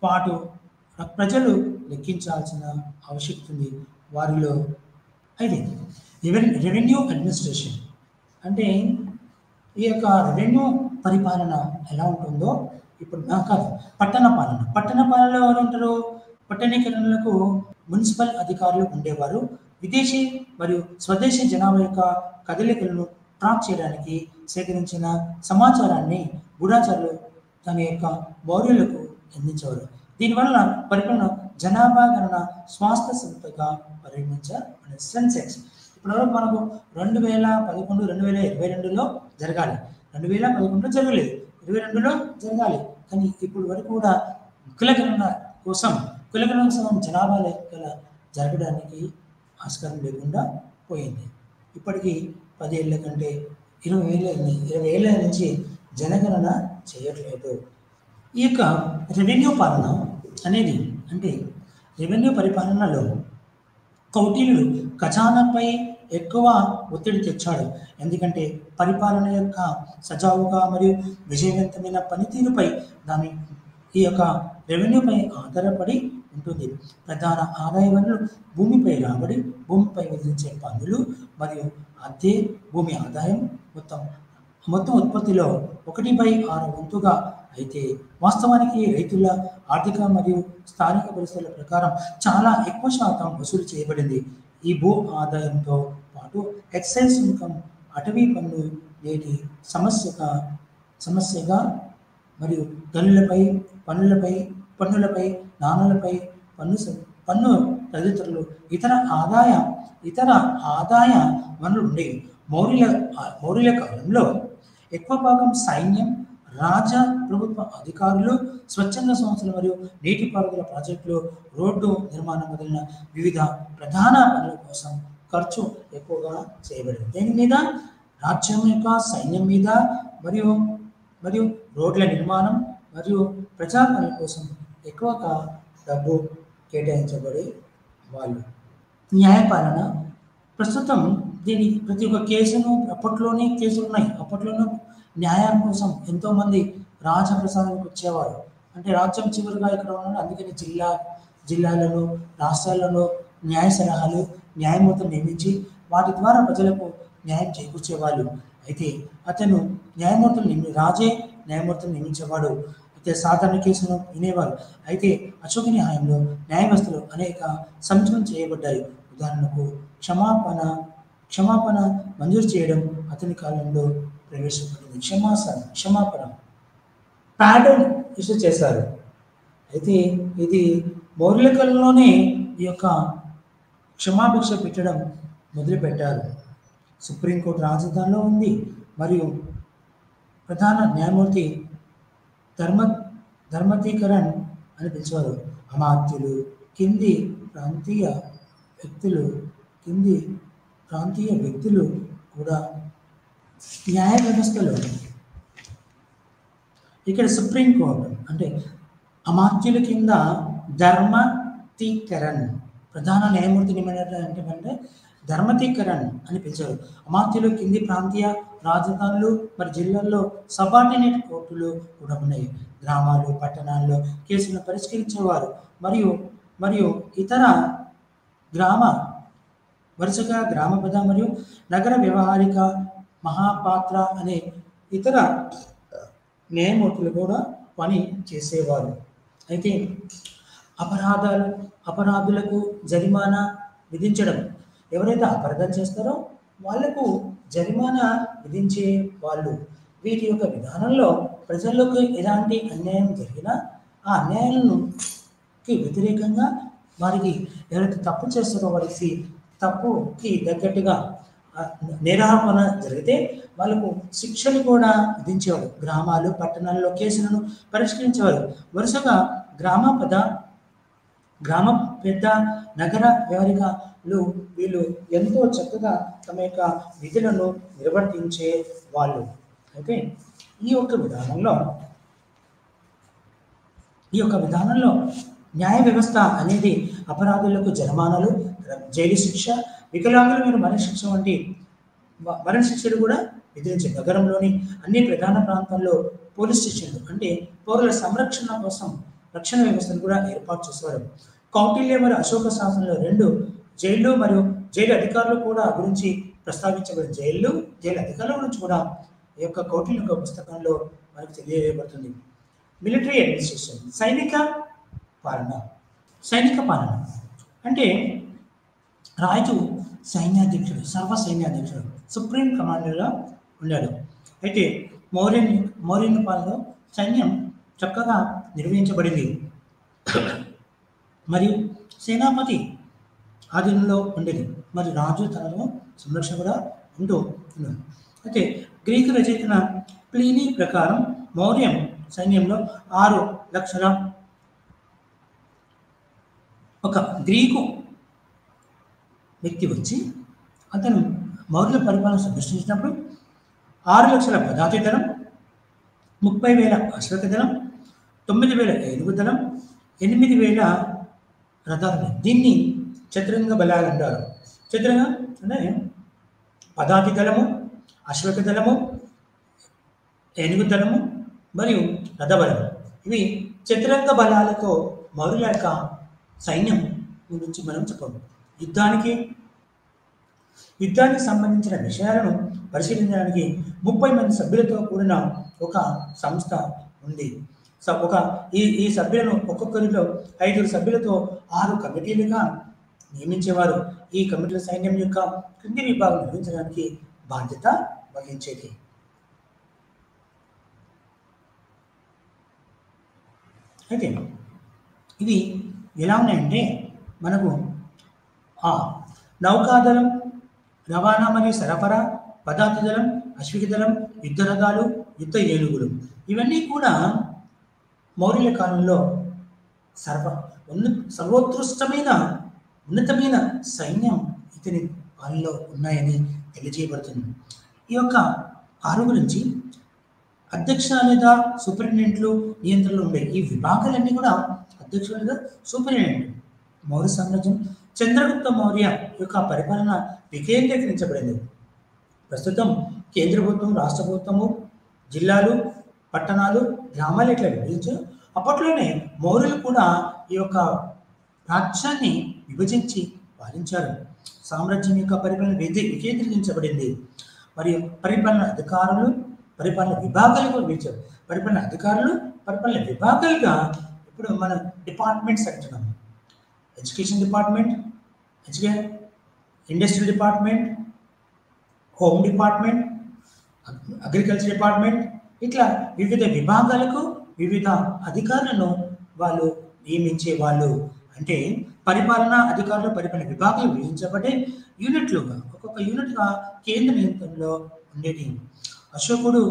పాటు ప్రజలు లెక్కించాల్సిన ఆవశ్యకత ఉంది. వారిలో అయితే రెవెన్యూ అడ్మినిస్ట్రేషన్ అంటే ఈ యొక్క రెవెన్యూ పరిపాలన ఎలా ఉంటుందో ఇప్పుడు కాదు. పట్టణ పాలనలో ఎవరు ఉంటారు? పట్టణీకరణలకు మున్సిపల్ అధికారులు ఉండేవారు. విదేశీ మరియు స్వదేశీ జనాభా యొక్క కదలికలను ట్రాక్ చేయడానికి సేకరించిన సమాచారాన్ని గూఢాచారులు తన యొక్క మౌర్యులకు అందించేవారు. దీనివల్ల పరిపాలన జనాభా గణన స్వాస్థ్య సంస్థగా పరిగణించబడింది. సెన్సెక్స్ ఇప్పటివరకు మనకు 2011, 2022లో జరగాలి. 2011లో జరగలేదు, 22లో జరగాలి. కానీ ఇప్పుడు వరకు కూడా కులగణన కోసం జనాభా లెక్కల జరగడానికి ఆస్కారం లేకుండా పోయింది. ఇప్పటికీ 10 ఏళ్ళ కంటే 20 ఏళ్ళ నుంచి జనగణన చేయట్లేదు. ఈ యొక్క రెవెన్యూ పాలన అనేది అంటే రెవెన్యూ పరిపాలనలో కౌటిల్యుడు ఖజానాపై ఎక్కువ ఒత్తిడి తెచ్చాడు. ఎందుకంటే పరిపాలన యొక్క సజావుగా మరియు విజయవంతమైన పనితీరుపై ఈ యొక్క రెవెన్యూపై ఆధారపడి ఉంటుంది. ప్రధాన ఆదాయ వనరులు భూమిపై రాబడి, భూమిపై విధించే పన్నులు మరియు అద్దె భూమి ఆదాయం మొత్తం ఉత్పత్తిలో 1/6 వంతుగా అయితే వాస్తవానికి రైతుల ఆర్థిక మరియు స్థానిక పరిస్థితుల ప్రకారం చాలా ఎక్కువ శాతం వసూలు చేయబడింది. ఈ భూ ఆదాయంతో పాటు ఎక్సైజ్ ఇన్కమ్, అటవీ పన్ను నేటి సమస్యగా మరియు గనులపై, పన్నులపై, నాణాలపై పన్ను తదితరులు ఇతర ఆదాయ వనరులు ఉండేవి. మౌర్యుల కాలంలో ఎక్కువ భాగం సైన్యం, ప్రభుత్వ అధికారులు, స్వచ్ఛంద సంస్థలు మరియు నీటిపారుదల ప్రాజెక్టులు, రోడ్డు నిర్మాణం మొదలైన వివిధ ప్రధాన పనుల కోసం ఖర్చు ఎక్కువగా చేయబడింది. దేని మీద? రాజ్యం యొక్క సైన్యం మీద మరియు రోడ్ల నిర్మాణం మరియు ప్రజా పనుల కోసం ఎక్కువగా డబ్బు కేటాయించబడే వాళ్ళు. న్యాయపాలన ప్రస్తుతం ప్రతి ఒక్క కేసును అప్పట్లోనే కేసులు ఉన్నాయి. అప్పట్లోనూ న్యాయం కోసం ఎంతోమంది రాజప్రసాదానికి వచ్చేవారు. అంటే రాజ్యం చివరిగా ఇక్కడ ఉన్నాడు, అందుకని జిల్లాలలో, రాష్ట్రాలలో న్యాయ సలహాలు, న్యాయమూర్తులు నియమించి వాటి ద్వారా ప్రజలకు న్యాయం చేకూర్చేవాళ్ళు. అయితే అతను రాజే న్యాయమూర్తులు నియమించేవాడు. అయితే సాధారణ కేసును వినేవారు. అయితే అశోకుని హయాంలో న్యాయ వ్యవస్థలు అనేక సంచలనం చేయబడ్డాయి. ఉదాహరణకు క్షమాపణ మంజూరు చేయడం అతని కాలంలో ప్రవేశపెట్టింది. క్షమాపణ ప్యాడర్న్ ఇష్యూ చేశారు. అయితే ఇది మౌర్యుల కాలంలోనే ఈ యొక్క క్షమాభిక్ష పెట్టడం మొదలుపెట్టారు. సుప్రీంకోర్టు రాజధానిలో ఉంది మరియు ప్రధాన న్యాయమూర్తి ధర్మతీకరణ్ అని పిలిచేవారు. అమాత్యులు, కింది ప్రాంతీయ వ్యక్తులు కూడా న్యాయ వ్యవస్థలో ఇక్కడ సుప్రీంకోర్టు అంటే అమాత్యుల కింద ధర్మతీకరణ్ ప్రధాన న్యాయమూర్తి అంటే ధర్మతీకరణ్ అని పిలిచారు. అమాత్యులు కింది ప్రాంతీయ రాజధానులు మరి జిల్లాల్లో సబార్డినేట్ కోర్టులు కూడా ఉన్నాయి. గ్రామాలు, పట్టణాల్లో కేసులను పరిష్కరించేవారు మరియు ఇతర వరుసగా గ్రామ పద మరియు నగర వ్యవహారిక మహాపాత్ర అనే ఇతర న్యాయమూర్తులు కూడా పని చేసేవారు. అయితే అపరాధులకు జరిమానా విధించడం, ఎవరైతే అపరాధం చేస్తారో వాళ్లకు జరిమానా విధించే వాళ్ళు. వీటి యొక్క విధానంలో ప్రజలకు ఎలాంటి అన్యాయం జరిగినా ఆ అన్యాయాలకు వ్యతిరేకంగా వారికి ఎవరైతే తప్పు చేస్తారో వారికి తప్పుకి తగ్గట్టుగా నేరాపణ జరిగితే వాళ్ళకు శిక్షలు కూడా విధించేవారు. గ్రామాలు పట్టణాల్లో కేసులను పరిష్కరించేవారు. వరుసగా గ్రామ పెద్ద నగర వ్యవహారికలు వీళ్ళు ఎంతో చక్కగా తమ యొక్క విధులను నిర్వర్తించే వాళ్ళు. అయితే ఈ యొక్క విధానంలో న్యాయ వ్యవస్థ అనేది అపరాధులకు జరిమానాలు, జైలు శిక్ష, వికలాంగుల మీద మరణ శిక్షలు కూడా విధించారు. నగరంలోని అన్ని ప్రధాన ప్రాంతాల్లో పోలీస్ స్టేషన్లు అంటే పౌరుల సంరక్షణ కోసం రక్షణ వ్యవస్థను కూడా ఏర్పాటు చేసేవారు. కౌటిల్య మరియు అశోక శాసనంలో 2 జైళ్ళు మరియు జైలు అధికారులు కూడా గురించి ప్రస్తావించబడిన జైలు అధికారుల గురించి కూడా ఈ యొక్క కౌటిల్య యొక్క పుస్తకంలో మనకు తెలియజేయబడుతుంది. మిలిటరీ అడ్మినిస్ట్రేషన్, సైనిక పాలన అంటే రాజు సైన్యాధ్యక్షుడు, సర్వ సైన్యాధ్యక్షుడు, సుప్రీం కమాండర్గా ఉన్నాడు. అయితే మౌర్యన్ పాలనలో సైన్యం చక్కగా నిర్వహించబడింది మరియు సేనాపతి ఆధీనంలో ఉండేది. మరి రాజు తనలో సంరక్షణ కూడా ఉంటూ ఉన్నాడు. అయితే గ్రీకు రచయిత ప్లీనీ ప్రకారం మౌర్యం సైన్యంలో 6 లక్షల ఒక గ్రీకు వ్యక్తి వచ్చి అతను మౌర్యుల పరిపాలన సంరక్షించినప్పుడు 6 లక్షల పదాతి దళం, 30,000 అశ్వక దళం, 9,000 ఏనుగు దళం, 8,000 రథాలు. దీన్ని చతురంగ బలాలు అంటారు. చతురంగ అంటే పదాతి దళము, అశ్వక దళము, ఏనుగు దళము మరియు రథబలము. ఇవి చతురంగ బలాలతో మౌర్యుల యొక్క సైన్యం గురించి మనం చెప్పము. యుద్ధానికి సంబంధించిన విషయాలను పరిశీలించడానికి 30 మంది సభ్యులతో కూడిన ఒక సంస్థ ఉంది. ఈ సభ్యులను ఒక్కొక్కరిలో 5 సభ్యులతో 6 కమిటీలుగా నియమించేవారు. ఈ కమిటీల సైన్యం యొక్క క్రింది విభాగం నిర్వహించడానికి బాధ్యత వహించేది. అయితే ఇవి ఎలా ఉన్నాయంటే మనకు నౌకాదళం, రవాణా మరియు సరఫరా, పదార్థ దళం, అశ్విక దళం, యుద్ధ రథాలు, యుద్ధ ఏనుగులు, ఇవన్నీ కూడా మౌర్యుల కాలంలో సర్వోత్కృష్టమైన ఉన్నతమైన సైన్యం ఇతని పాలనలో ఉన్నాయని తెలియజేయబడుతుంది. ఈ యొక్క 6 గురించి అధ్యక్ష లేదా సూపరింటెండెంట్లు నియంత్రణలు ఉండేవి. ఈ విభాగాలన్నీ కూడా అధ్యక్షుడు లేదా సూపరింటెండెంట్. మౌర్య సామ్రాజ్యం చంద్రగుప్త మౌర్య యొక్క పరిపాలన వికేంద్రీకరించబడింది. ప్రస్తుతం కేంద్ర ప్రభుత్వం, రాష్ట్ర ప్రభుత్వము, జిల్లాలు, పట్టణాలు, గ్రామాలు ఇట్లా విభజించారు. అప్పట్లోనే మౌర్యులు కూడా ఈ యొక్క రాజ్యాన్ని విభజించి పాలించారు. సామ్రాజ్యం యొక్క పరిపాలన వికేంద్రీకరించబడింది. మరియు పరిపాలన అధికారులు, పరిపాలన విభాగాలు కూడా విభజించారు. పరిపాలన అధికారులు, పరిపాలన విభాగాలుగా ఇప్పుడు మనం డిపార్ట్మెంట్స్ అంటున్నాము. Education department, industrial department, home department, agriculture department, ఇట్లా వివిధ విభాగాలకు వివిధ అధికారులను వాళ్ళు నియమించే వాళ్ళు. అంటే పరిపాలనా అధికారులు పరిపాలన విభాగాలు విభజించబడే యూనిట్లుగా, ఒక్కొక్క యూనిట్గా కేంద్ర నియంత్రణలో ఉండేది. అశోకుడు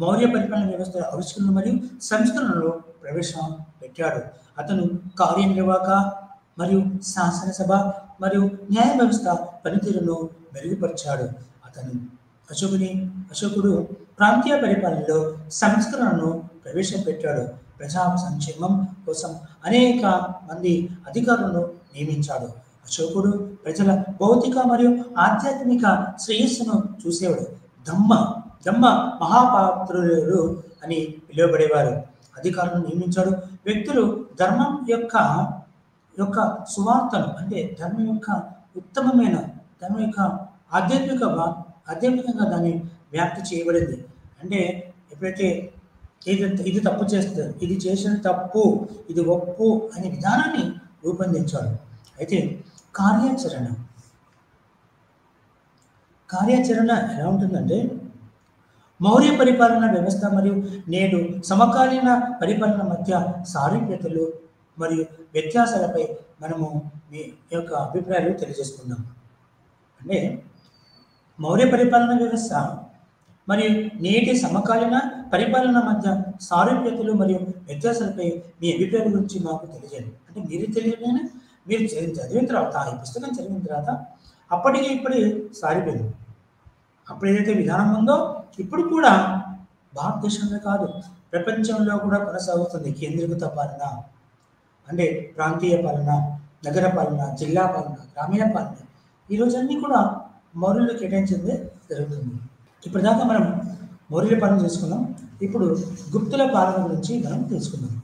మౌర్య పరిపాలన వ్యవస్థ ఆవిష్కరణ మరియు సంస్కరణలో ప్రవేశం పెట్టాడు. అతను కార్యనిర్వాహక మరియు శాసనసభ మరియు న్యాయ వ్యవస్థ పనితీరును మెరుగుపరిచాడు. అశోకుడు ప్రాంతీయ పరిపాలనలో సంస్కరణను ప్రవేశపెట్టాడు. ప్రజా సంక్షేమం కోసం అనేక మంది అధికారులను నియమించాడు. అశోకుడు ప్రజల భౌతిక మరియు ఆధ్యాత్మిక శ్రేయస్సును చూసేవాడు. ధమ్మ మహాపాత్రులు అని పిలువబడేవారు. అధికారులను నియమించాడు. వ్యక్తులు ధర్మం యొక్క సువార్తను, అంటే ధర్మం యొక్క ఉత్తమమైన ధర్మం యొక్క ఆధ్యాత్మికంగా దాన్ని వ్యాప్తి చేయబడింది. అంటే ఎప్పుడైతే ఇది తప్పు చేస్తుంది, ఇది చేసిన తప్పు, ఇది ఒప్పు అనే విధానాన్ని రూపొందించాడు. అయితే కార్యాచరణ ఎలా ఉంటుందంటే మౌర్య పరిపాలన వ్యవస్థ మరియు నేడు సమకాలీన పరిపాలన మధ్య సారూప్యతలు మరియు వ్యత్యాసాలపై మనము మీ యొక్క అభిప్రాయాలు తెలియజేసుకుందాం. అంటే మౌర్య పరిపాలన వ్యవస్థ మరియు నేటి సమకాలీన పరిపాలన మధ్య సారూప్యతలు మరియు వ్యత్యాసాలపై మీ అభిప్రాయాల గురించి మాకు తెలియజేయండి. అంటే మీరు తెలియజేయని మీరు చదివిన తర్వాత, ఈ పుస్తకం చదివిన తర్వాత అప్పటికి ఇప్పుడు సారిపోయింది. అప్పుడు ఏదైతే విధానం ఉందో ఇప్పుడు కూడా భారతదేశంలో కాదు ప్రపంచంలో కూడా కొనసాగుతుంది కేంద్రీకృత పాలన. అంటే ప్రాంతీయ పాలన, నగర పాలన, జిల్లా పాలన, గ్రామీణ పాలన, ఈ రోజన్నీ కూడా మౌర్యులు కేటాయించిందే జరుగుతుంది. ఇప్పటిదాకా మనం మౌర్యుల పాలన చేసుకున్నాం. ఇప్పుడు గుప్తుల పాలన గురించి మనం తెలుసుకుందాం.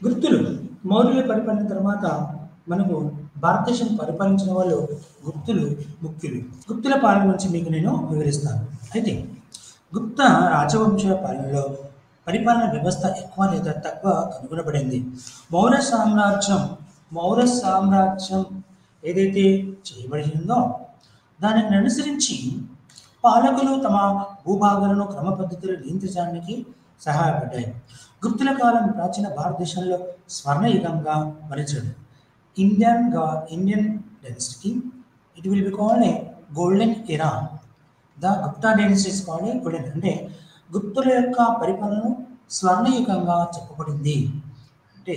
గుప్తులు మౌర్యుల పరిపాలన తర్వాత మనకు భారతదేశం పరిపాలించిన వాళ్ళు గుప్తులు ముఖ్యులు. గుప్తుల పాలన గురించి మీకు నేను వివరిస్తాను. అయితే గుప్త రాజవంశ పాలనలో పరిపాలన వ్యవస్థ ఎక్కువ లేదా తక్కువ కనుగొనబడింది. మౌర్య సామ్రాజ్యం ఏదైతే చేయబడిందో దానిని అనుసరించి పాలకులు తమ భూభాగాలను క్రమ పద్ధతిలో నియంత్రించడానికి సహాయపడ్డాయి. గుప్తుల కాలం ప్రాచీన భారతదేశంలో స్వర్ణయుగంగా మలిచాడు. ఇండియన్ డైనస్టీకి it will be called a golden era. The Gupta dynasty is called a golden. అంటే గుప్తుల యొక్క పరిపాలన స్వర్ణయుగంగా చెప్పబడింది. అంటే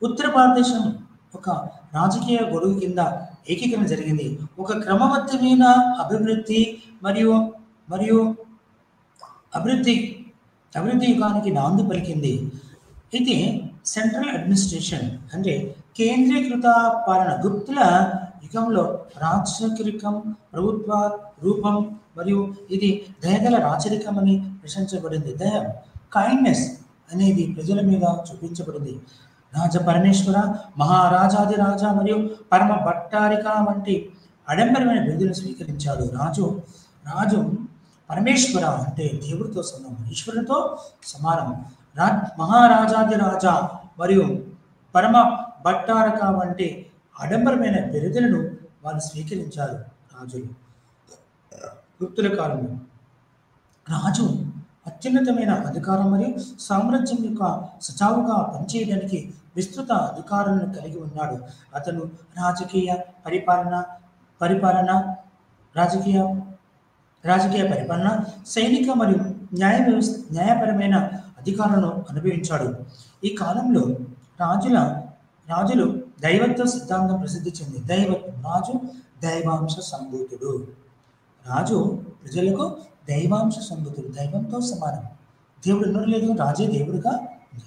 ఉత్తర భారతదేశం ఒక రాజకీయ గొడుగు కింద ఏకీకరణ జరిగింది. ఒక క్రమబద్ధమైన అభివృద్ధి మరియు అభివృద్ధి యుగానికి నాంది పలికింది. అయితే సెంట్రల్ అడ్మినిస్ట్రేషన్ అంటే కేంద్రీకృత పాలన గుప్తుల యుగంలో రాజరికం ప్రభుత్వ రూపం మరియు ఇది దయగల రాజరికం అని ప్రశంసించబడింది. దయ, కైండ్నెస్ అనేది ప్రజల మీద చూపించబడింది. రాజ పరమేశ్వర, మహారాజాదిరాజ మరియు పరమ భట్టారిక వంటి ఆడంబరమైన బిరుదులను స్వీకరించాడు. రాజు పరమేశ్వర అంటే దేవుడితో సమానం, ఈశ్వరుడితో సమానం. మహారాజాదిరాజ మరియు పరమ భట్టారక వంటి ఆడంబరమైన బిరుదులను వాళ్ళు స్వీకరించారు రాజులు. గుప్తుల కాలంలో రాజు అత్యున్నతమైన అధికారం మరియు సామ్రాజ్యం యొక్క సజావుగా పనిచేయడానికి విస్తృత అధికారాలను కలిగి ఉన్నాడు. అతను రాజకీయ పరిపాలన, సైనిక మరియు న్యాయపరమైన అధికారాలను అనుభవించాడు. ఈ కాలంలో రాజులు దైవత్వ సిద్ధాంతం ప్రసిద్ధి చెంది రాజు దైవాంశ సంభూతుడు. రాజు ప్రజలకు దైవాంశ సంభూతుడు, దైవంతో సమానం. దేవుడు ఎన్నడూ లేదు, రాజే దేవుడిగా.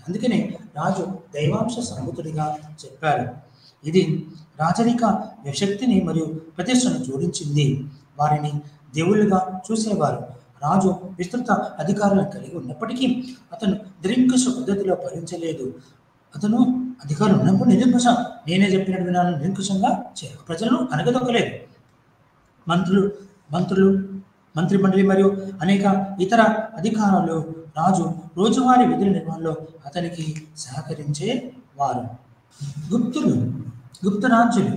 అందుకనే రాజు దైవాంశ సంభూతుడిగా చెప్పారు. ఇది రాజరిక శక్తిని మరియు ప్రతిష్టను జోడించింది. వారిని దేవుళ్ళుగా చూసేవారు. రాజు విస్తృత అధికారులను కలిగి ఉన్నప్పటికీ అతను నిరంకుశ పద్ధతిలో పాలించలేదు. అతను అధికారులు ఉన్నప్పుడు నేనే చెప్పినట్టు వినాలని నిరంకుశంగా ప్రజలను అనగదొక్కలేదు. మంత్రి మండలి మరియు అనేక ఇతర అధికారులు రాజు రోజువారీ విధుల నిర్వహణలో అతనికి సహకరించేవారు. గుప్త రాజ్యులు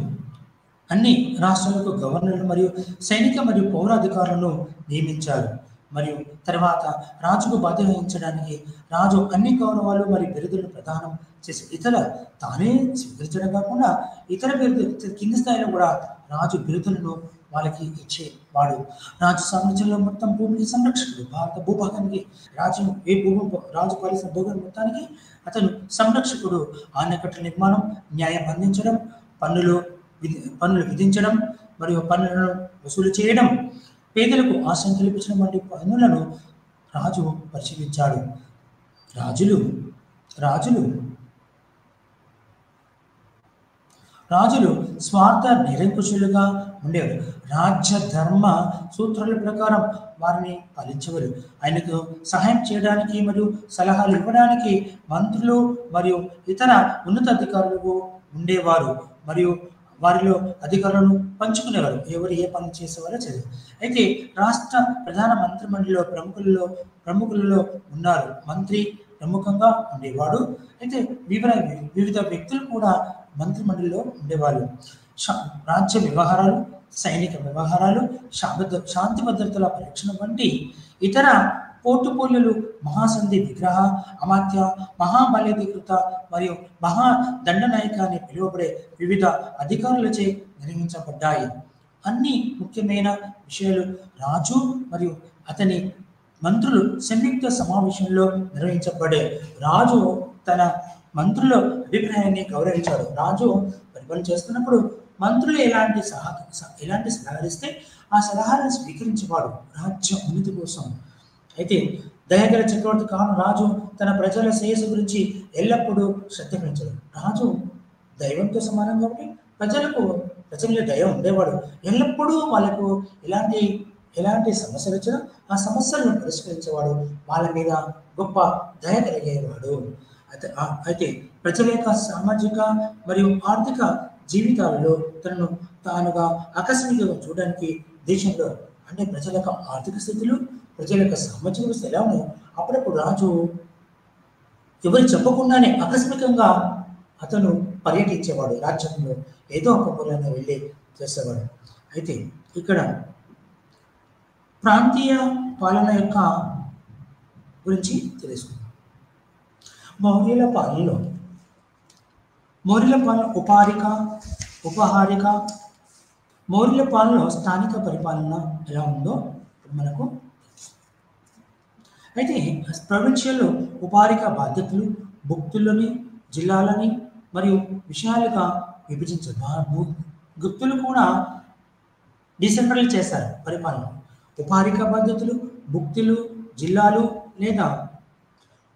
అన్ని రాష్ట్రాలకు గవర్నర్లు మరియు సైనిక మరియు పౌరాధికారులను నియమించారు. మరియు తర్వాత రాజుకు బాధ్యత వహించడానికి రాజు అన్ని గౌరవాలు మరియు బిరుదులను ప్రదానం చేసి తానే స్వీకరించడం కాకుండా ఇతర బిరుదు కింది స్థాయిలో కూడా రాజు బిరుదులను వాళ్ళకి ఇచ్చేవాడు. రాజు సామ్రాజ్యంలో మొత్తం భూమికి సంరక్షకుడు. భారత భూభాగానికి రాజు పాలిసిన భూభాగం మొత్తానికి అతను సంరక్షకుడు. ఆనకట్ల నిర్మాణం, న్యాయం అందించడం, పన్నులు విధించడం మరియు పన్నులను వసూలు చేయడం, పేదలకు ఆశ్రయం కల్పించడం వంటి పనులను రాజు పరిశీలించాడు. రాజులు స్వార్థ నిరంకుశులుగా ఉండేవారు. రాజ్య ధర్మ సూత్రాల ప్రకారం వారిని పాలించేవారు. ఆయనకు సహాయం చేయడానికి మరియు సలహాలు ఇవ్వడానికి మంత్రులు మరియు ఇతర ఉన్నతాధికారులు ఉండేవారు. మరియు వారిలో అధికారులను పంచుకునేవారు. ఎవరు ఏ పని చేసేవారో చదివారు. అయితే రాష్ట్ర ప్రధాన మంత్రి మండలిలో ప్రముఖులలో ఉన్నారు. మంత్రి ప్రముఖంగా ఉండేవాడు. అయితే వివిధ వ్యక్తులు కూడా మంత్రిమండలిలో ఉండేవాళ్ళు. రాజ్య వ్యవహారాలు, సైనిక వ్యవహారాలు, శాంతి భద్రతల పరీక్షణ వంటి ఇతర పోర్టుపోలియోలు మహాసంధి విగ్రహ, అమాత్య, మహాబలేధికృత మరియు మహాదండనాయక అని పిలువబడే వివిధ అధికారులచే నిర్వహించబడ్డాయి. అన్ని ముఖ్యమైన విషయాలు రాజు మరియు అతని మంత్రులు సంయుక్త సమావేశంలో నిర్వహించబడే. రాజు తన మంత్రుల అభిప్రాయాన్ని గౌరవించాడు. రాజు పరిపాలన చేస్తున్నప్పుడు మంత్రులు ఎలాంటి సలహాలిస్తే ఆ సలహాలను స్వీకరించేవాడు రాజ్య ఉన్నతి కోసం. అయితే దయగల చక్రవర్తి కాను రాజు తన ప్రజల శ్రేయస్సు గురించి ఎల్లప్పుడూ శ్రద్ధ వహించాడు. రాజు దైవంతో సమానం కాబట్టి ప్రజల దయ ఉండేవాడు. ఎల్లప్పుడూ వాళ్ళకు ఎలాంటి సమస్యలు వచ్చినా ఆ సమస్యలను పరిష్కరించేవాడు. వాళ్ళ మీద గొప్ప దయ కలిగేవాడు. అయితే ప్రజల యొక్క సామాజిక మరియు ఆర్థిక జీవితాలలో తానుగా ఆకస్మికంగా చూడడానికి దేశంలో అంటే ప్రజల యొక్క ఆర్థిక స్థితులు, ప్రజల యొక్క సామాజిక వ్యవస్థ ఎలా ఉన్నాయో అప్పుడప్పుడు రాజు ఎవరు చెప్పకుండానే ఆకస్మికంగా అతను పర్యటించేవాడు. రాజ్యంలో ఏదో ఒక మూలంగా వెళ్ళి చేసేవాడు. అయితే ఇక్కడ ప్రాంతీయ పాలన యొక్క గురించి తెలుసుకుందాం. మౌర్యుల పాలన ఉపహారిక. మౌర్యుల పాలనలో స్థానిక పరిపాలన ఎలా ఉందో మనకు. అయితే ప్రొవిన్షియల్ ఉపహారిక బాధ్యతలు భుక్తులని, జిల్లాలని మరియు విషయాలుగా విభజించారు. గుప్తులు కూడా డిసెంట్రలైజ్ చేశారు పరిపాలన. ఉపహారిక బాధ్యతలు, భుక్తులు, జిల్లాలు లేదా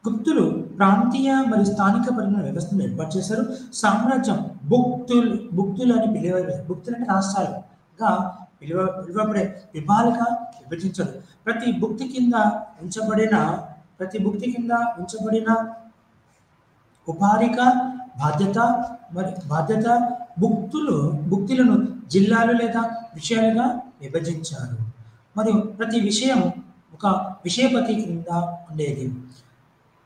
గుప్తులు ప్రాంతీయ మరియు స్థానిక పరిపాలన వ్యవస్థను ఏర్పాటు చేశారు. సామ్రాజ్యం భుక్తులు అని పిలువబడే, భుక్తులు అంటే రాష్ట్రాలుగా పిలువబడే విభాలుగా విభజించారు. ప్రతి భుక్తి కింద ఉంచబడిన ఉపహారిక బాధ్యత భుక్తులను జిల్లాలు లేదా విషయాలుగా విభజించారు. మరియు ప్రతి విషయం ఒక విషయపతి కింద ఉండేది.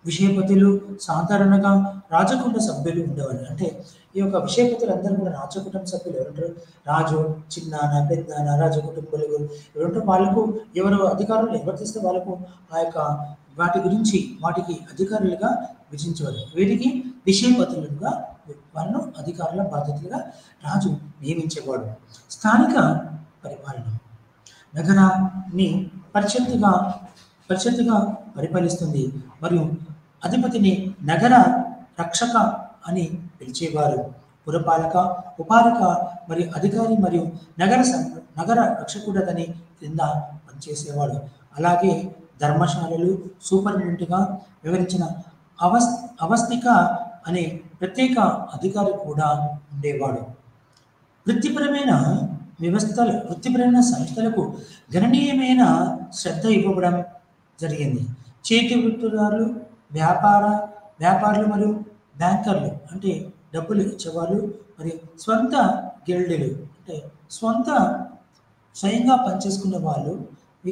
విషయపతులు సాధారణంగా రాజకుండ సభ్యులు ఉండేవాళ్ళు. అంటే ఈ యొక్క విషయపతులు అందరూ కూడా రాజకుటుంబ సభ్యులు ఎవరుంటారు? రాజు, చిన్నాన్న, పెద్దనాన్న, రాజకుటుంబులు ఎవరుంటారు? వాళ్ళకు ఎవరు అధికారులు నిర్వర్తిస్తే వాళ్ళకు ఆ యొక్క వాటికి అధికారులుగా విధించేవారు. వీటికి విషయపతులుగా వాళ్ళను అధికారుల బాధ్యతలుగా రాజు నియమించేవాడు. స్థానిక పరిపాలన నగరాన్ని పరిషత్తుగా పరిపాలిస్తుంది మరియు అధిపతిని నగర రక్షక అని పిలిచేవారు. పురపాలక, ఉపహారిక మరియు అధికారి మరియు నగర రక్షకుడని క్రింద పనిచేసేవాడు. అలాగే ధర్మశాలలు సూపరింటెండెంట్గా వివరించిన అవస్థిక అనే ప్రత్యేక అధికారి కూడా ఉండేవాడు. వృత్తిపరమైన సంస్థలకు గణనీయమైన శ్రద్ధ ఇవ్వడం జరిగింది. చేతి వృత్తిదారులు, వ్యాపారులు మరియు బ్యాంకర్లు అంటే డబ్బులు ఇచ్చేవాళ్ళు మరియు స్వంత గిల్డులు అంటే స్వయంగా పనిచేసుకునే వాళ్ళు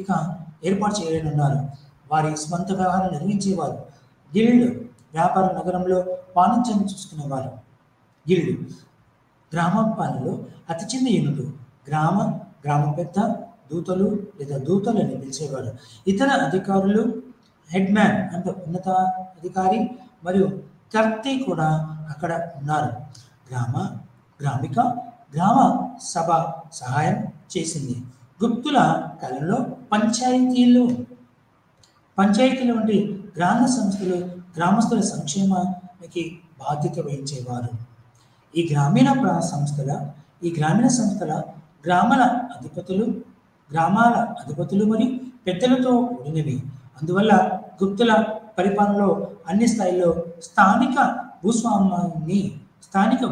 ఇక ఏర్పాటు చేయనున్నారు. వారి స్వంత వ్యవహారం నిర్వహించేవారు. గిల్డ్ వ్యాపార నగరంలో వాణిజ్యం చూసుకునేవారు. గిల్డ్ గ్రామ పాలనలో అతి చిన్న యూనిట్ గ్రామ పెద్ద, దూతలు లేదా దూతలని పిలిచేవారు. ఇతర అధికారులు హెడ్ మ్యాన్ అంటే ఉన్నత అధికారి మరియు కర్తి కూడా అక్కడ ఉన్నారు. గ్రామ సభ సహాయం చేసింది. గుప్తుల కాలంలో పంచాయతీలు వంటి గ్రామస్తుల సంక్షేమానికి బాధ్యత వహించేవారు. ఈ గ్రామీణ సంస్థల గ్రామాల అధిపతులు మరియు పెద్దలతో కూడినవి. అందువల్ల గుప్తుల పరిపాలనలో అన్ని స్థాయిల్లో స్థానిక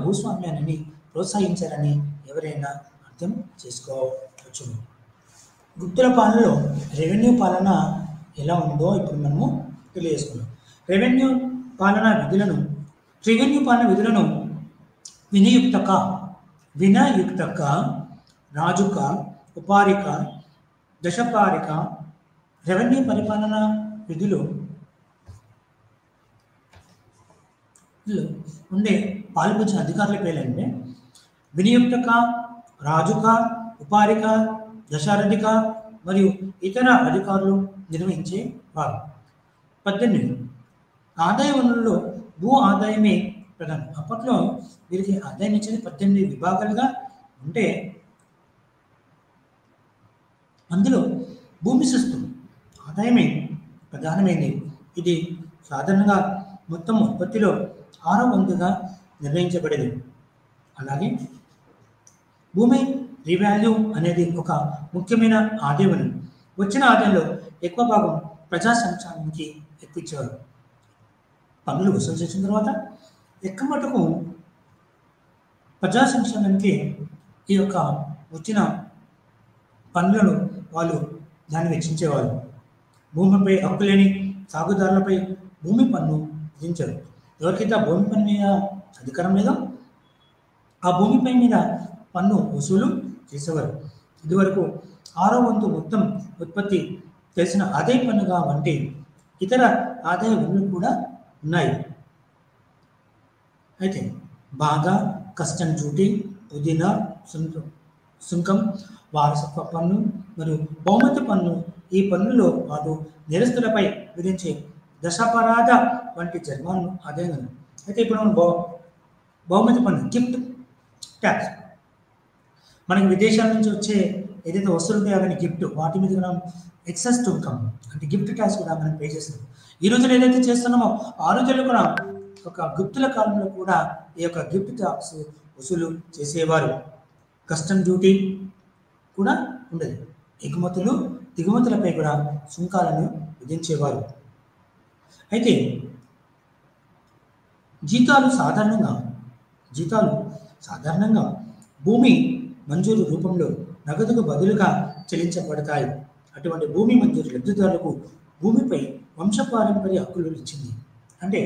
భూస్వామ్యాన్ని ప్రోత్సహించారని ఎవరైనా అర్థం చేసుకోవచ్చు. గుప్తుల పాలనలో రెవెన్యూ పాలన ఎలా ఉందో ఇప్పుడు మనము తెలియజేసుకున్నాం. రెవెన్యూ పాలన విధులను వినయుక్తక, రాజుక, ఉపహారిక, దశపారిక రెవెన్యూ పరిపాలన విధులు ఇందులో ఉండే పాల్పంచిన అధికారుల పేర్లంటే వినియుక్తక, రాజుక, ఉపారిక, దశారథిక మరియు ఇతర అధికారులు నిర్వహించే వారు. 18 ఆదాయ వనరుల్లో భూ ఆదాయమే ప్రధానం. అప్పట్లో వీరికి ఆదాయం ఇచ్చేది 18 విభాగాలుగా ఉంటే అందులో భూమి సృష్టి ఆదాయమే ప్రధానమైనది. ఇది సాధారణంగా మొత్తం ఉత్పత్తిలో 6వ వంతుగా నిర్ణయించబడేది. అలాగే భూమి రీవాల్యూ అనేది ఒక ముఖ్యమైన ఆదాయ వనరు. వచ్చిన ఆదాయంలో ఎక్కువ భాగం ప్రజా సంక్షేమానికి ఎక్కించేవారు. పన్నులు వసూలు చేసిన తర్వాత ఎక్కువ మటుకు ప్రజా సంక్షేమానికి ఈ యొక్క వచ్చిన పన్నులను వాళ్ళు దాన్ని వెచ్చించేవారు. భూమిపై హక్కు లేని సాగుదారులపై భూమి పన్ను విధించారు. ఎవరికైతే ఆ భూమి పన్ను మీద అధికారం లేదో ఆ భూమిపై మీద పన్ను వసూలు చేసేవారు. ఇదివరకు 6వ వంతు మొత్తం ఉత్పత్తి తెలిసిన ఆదాయ పన్నుగా వంటి ఇతర ఆదాయ వనరులు కూడా ఉన్నాయి. అయితే బాగా కస్టమ్ డ్యూటీ, పుదీనా సుంకం, వారసత్వ పన్ను మరియు బహుమతి పన్ను ఈ పన్నులో పాటు నేరస్తులపై విధించే దశాపరాధ వంటి జరిమానాలు ఆదాయం. అయితే ఇప్పుడు మనం బహుమతి పన్ను, గిఫ్ట్ ట్యాక్స్, మనకి విదేశాల నుంచి వచ్చే ఏదైతే వస్తువులు ఉంటాయో అవన్నీ గిఫ్ట్, వాటి మీద మనం ఎక్సెస్ సుంకం అంటే గిఫ్ట్ ట్యాక్స్ కూడా మనం పే చేస్తున్నాం. ఈ రోజున ఏదైతే చేస్తున్నామో ఆ రోజుల్లో కూడా ఒక గుప్తుల కాలంలో కూడా ఈ యొక్క గిఫ్ట్ ట్యాక్స్ వసూలు చేసేవారు. కస్టమ్ డ్యూటీ కూడా ఉండేది. ఎగుమతులు దిగుమతులపై కూడా సుంకాలను విధించేవారు. అయితే జీతాలు సాధారణంగా భూమి మంజూరు రూపంలో నగదుకు బదులుగా చెల్లించబడతాయి. అటువంటి భూమి మంజూరు లబ్ధిదారులకు భూమిపై వంశపారంపర్య హక్కులు ఇచ్చింది. అంటే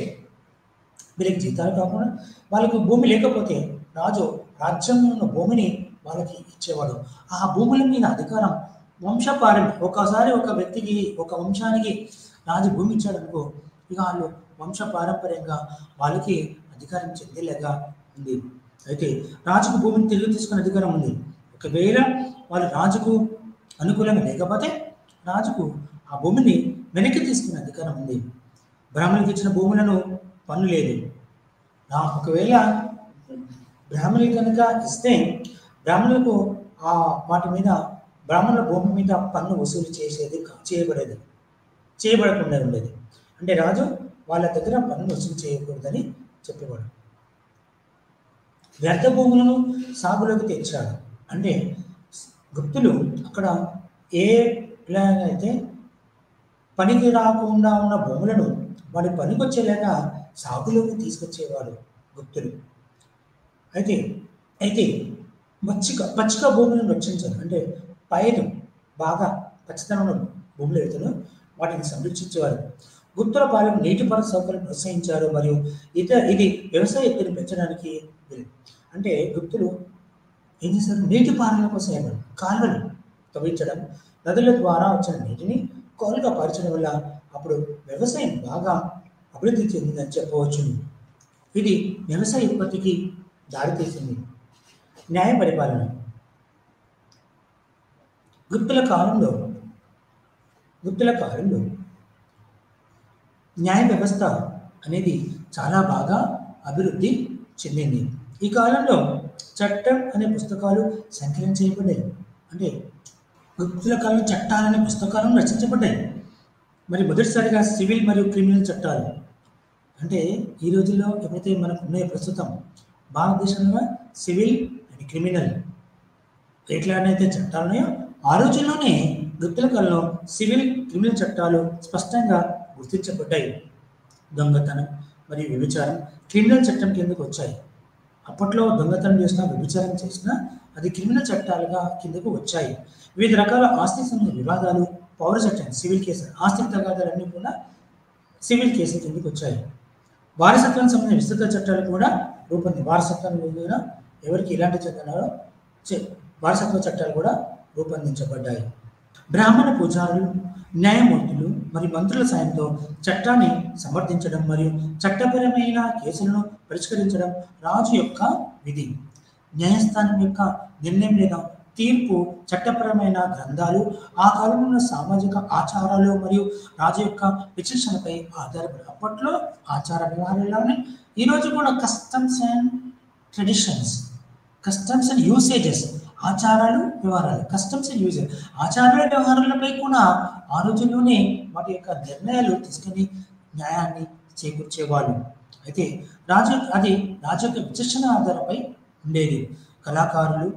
వీళ్ళకి జీతాలు కాకుండా వాళ్ళకు భూమి లేకపోతే రాజు రాజ్యంలో ఉన్న భూమిని వాళ్ళకి ఇచ్చేవాడు. ఆ భూముల మీద అధికారం వంశపారం. ఒకసారి ఒక వ్యక్తికి, ఒక వంశానికి రాజు భూమి ఇచ్చాడనుకో, ఇక వాళ్ళు వంశపారంపర్యంగా వాళ్ళకి అధికారం చెందేలాగా ఉంది. అయితే రాజుకు భూమిని తిరిగి తీసుకునే అధికారం ఉంది. ఒకవేళ వాళ్ళు రాజుకు అనుకూలంగా లేకపోతే రాజుకు ఆ భూమిని వెనక్కి తీసుకునే అధికారం ఉంది. బ్రాహ్మణులకు ఇచ్చిన భూములను పన్ను లేదు. ఒకవేళ బ్రాహ్మణులు కనుక ఇస్తే బ్రాహ్మణులకు ఆ వాటి మీద బ్రాహ్మణుల భూమి మీద పన్ను వసూలు చేయబడకుండా ఉండేది. అంటే రాజు వాళ్ళ దగ్గర పన్ను వసూలు చేయకూడదని చెప్పేవాడు. వ్యర్థ భూములను సాగులోకి తెచ్చాడు. అంటే గుప్తులు అక్కడ ఏ ప్లాన్ అయితే పనికి రాకుండా ఉన్న భూములను వాడి పనికి వచ్చేలాగా సాగులోకి తీసుకొచ్చేవాడు గుప్తులు. అయితే పచ్చిక భూములను రక్షించారు. అంటే పైరు బాగా ఖచ్చితమైన భూములు అవుతాను వాటిని సంరక్షించేవారు. గుప్తుల పాలన నీటిపారుదల సౌకర్యం ప్రోత్సహించారు మరియు ఇది వ్యవసాయ ఎత్తుని పెంచడానికి. అంటే గుప్తులు ఏం చేశారు? నీటిపారుదల కోసం కాలువలు తవ్వించడం, నదుల ద్వారా వచ్చిన నీటిని కోలుగా పార్చడం వల్ల అప్పుడు వ్యవసాయం బాగా అభివృద్ధి చెందిందని చెప్పవచ్చు. ఇది వ్యవసాయ ఉత్పత్తికి దారితీసింది. న్యాయ పరిపాలన. గుప్తుల కాలంలో న్యాయ వ్యవస్థ అనేది చాలా బాగా అభివృద్ధి చెందింది. ఈ కాలంలో చట్టం అనే పుస్తకాలు సంకలనం చేయబడ్డాయి. అంటే గుప్తుల కాలంలో చట్టాలనే పుస్తకాలను రచించబడ్డాయి. మరి మొదటిసారిగా సివిల్ మరియు క్రిమినల్ చట్టాలు, అంటే ఈ రోజుల్లో ఎప్పుడైతే మనకు ఉన్నాయో ప్రస్తుతం భారతదేశంలో సివిల్ అండ్ క్రిమినల్ ఎట్లానైతే చట్టాలు ఉన్నాయో ఆ రోజుల్లోనే గుప్తుల కాలంలో సివిల్ క్రిమినల్ చట్టాలు స్పష్టంగా గుర్తించబడ్డాయి. దొంగతనం మరియు వ్యభిచారం క్రిమినల్ చట్టం కిందకు వచ్చాయి. అప్పట్లో దొంగతనం చేసినా, వ్యభిచారం చేసినా అది క్రిమినల్ చట్టాలుగా కిందకు వచ్చాయి. వివిధ రకాల ఆస్తి సంబంధ వివాదాలు పౌర చట్టం, సివిల్ కేసులు, ఆస్తి తగాదాలన్నీ కూడా సివిల్ కేసుల కిందకు వచ్చాయి. వారసత్వానికి సంబంధించిన విస్తృత చట్టాలు కూడా వారసత్వాన్ని కూడా ఎవరికి ఎలాంటి చెందినారో వారసత్వ చట్టాలు కూడా రూపొందించబడ్డాయి. బ్రాహ్మణ పూజారులు, న్యాయమూర్తులు మరియు మంత్రుల సాయంతో చట్టాన్ని సమర్థించడం మరియు చట్టపరమైన కేసులను పరిష్కరించడం రాజు యొక్క విధి. న్యాయస్థానం యొక్క నిర్ణయం లేదా తీర్పు చట్టపరమైన గ్రంథాలు, ఆ కాలంలో సామాజిక ఆచారాలు మరియు రాజు యొక్క విచక్షణపై ఆధారపడి అప్పట్లో ఆచార వ్యవహారాలు, ఈరోజు కూడా customs and traditions, customs and usages, ఆచారాలు వ్యవహారాలు, కస్టమ్స్ అండ్ యూసేజ్, ఆచారాల వ్యవహారాలపై కూడా ఆ రోజుల్లోనే వాటి యొక్క నిర్ణయాలు తీసుకుని న్యాయాన్ని చేకూర్చేవాళ్ళు. అయితే రాజు యొక్క విచక్షణ ఆధారంపై ఉండేది. కళాకారులు,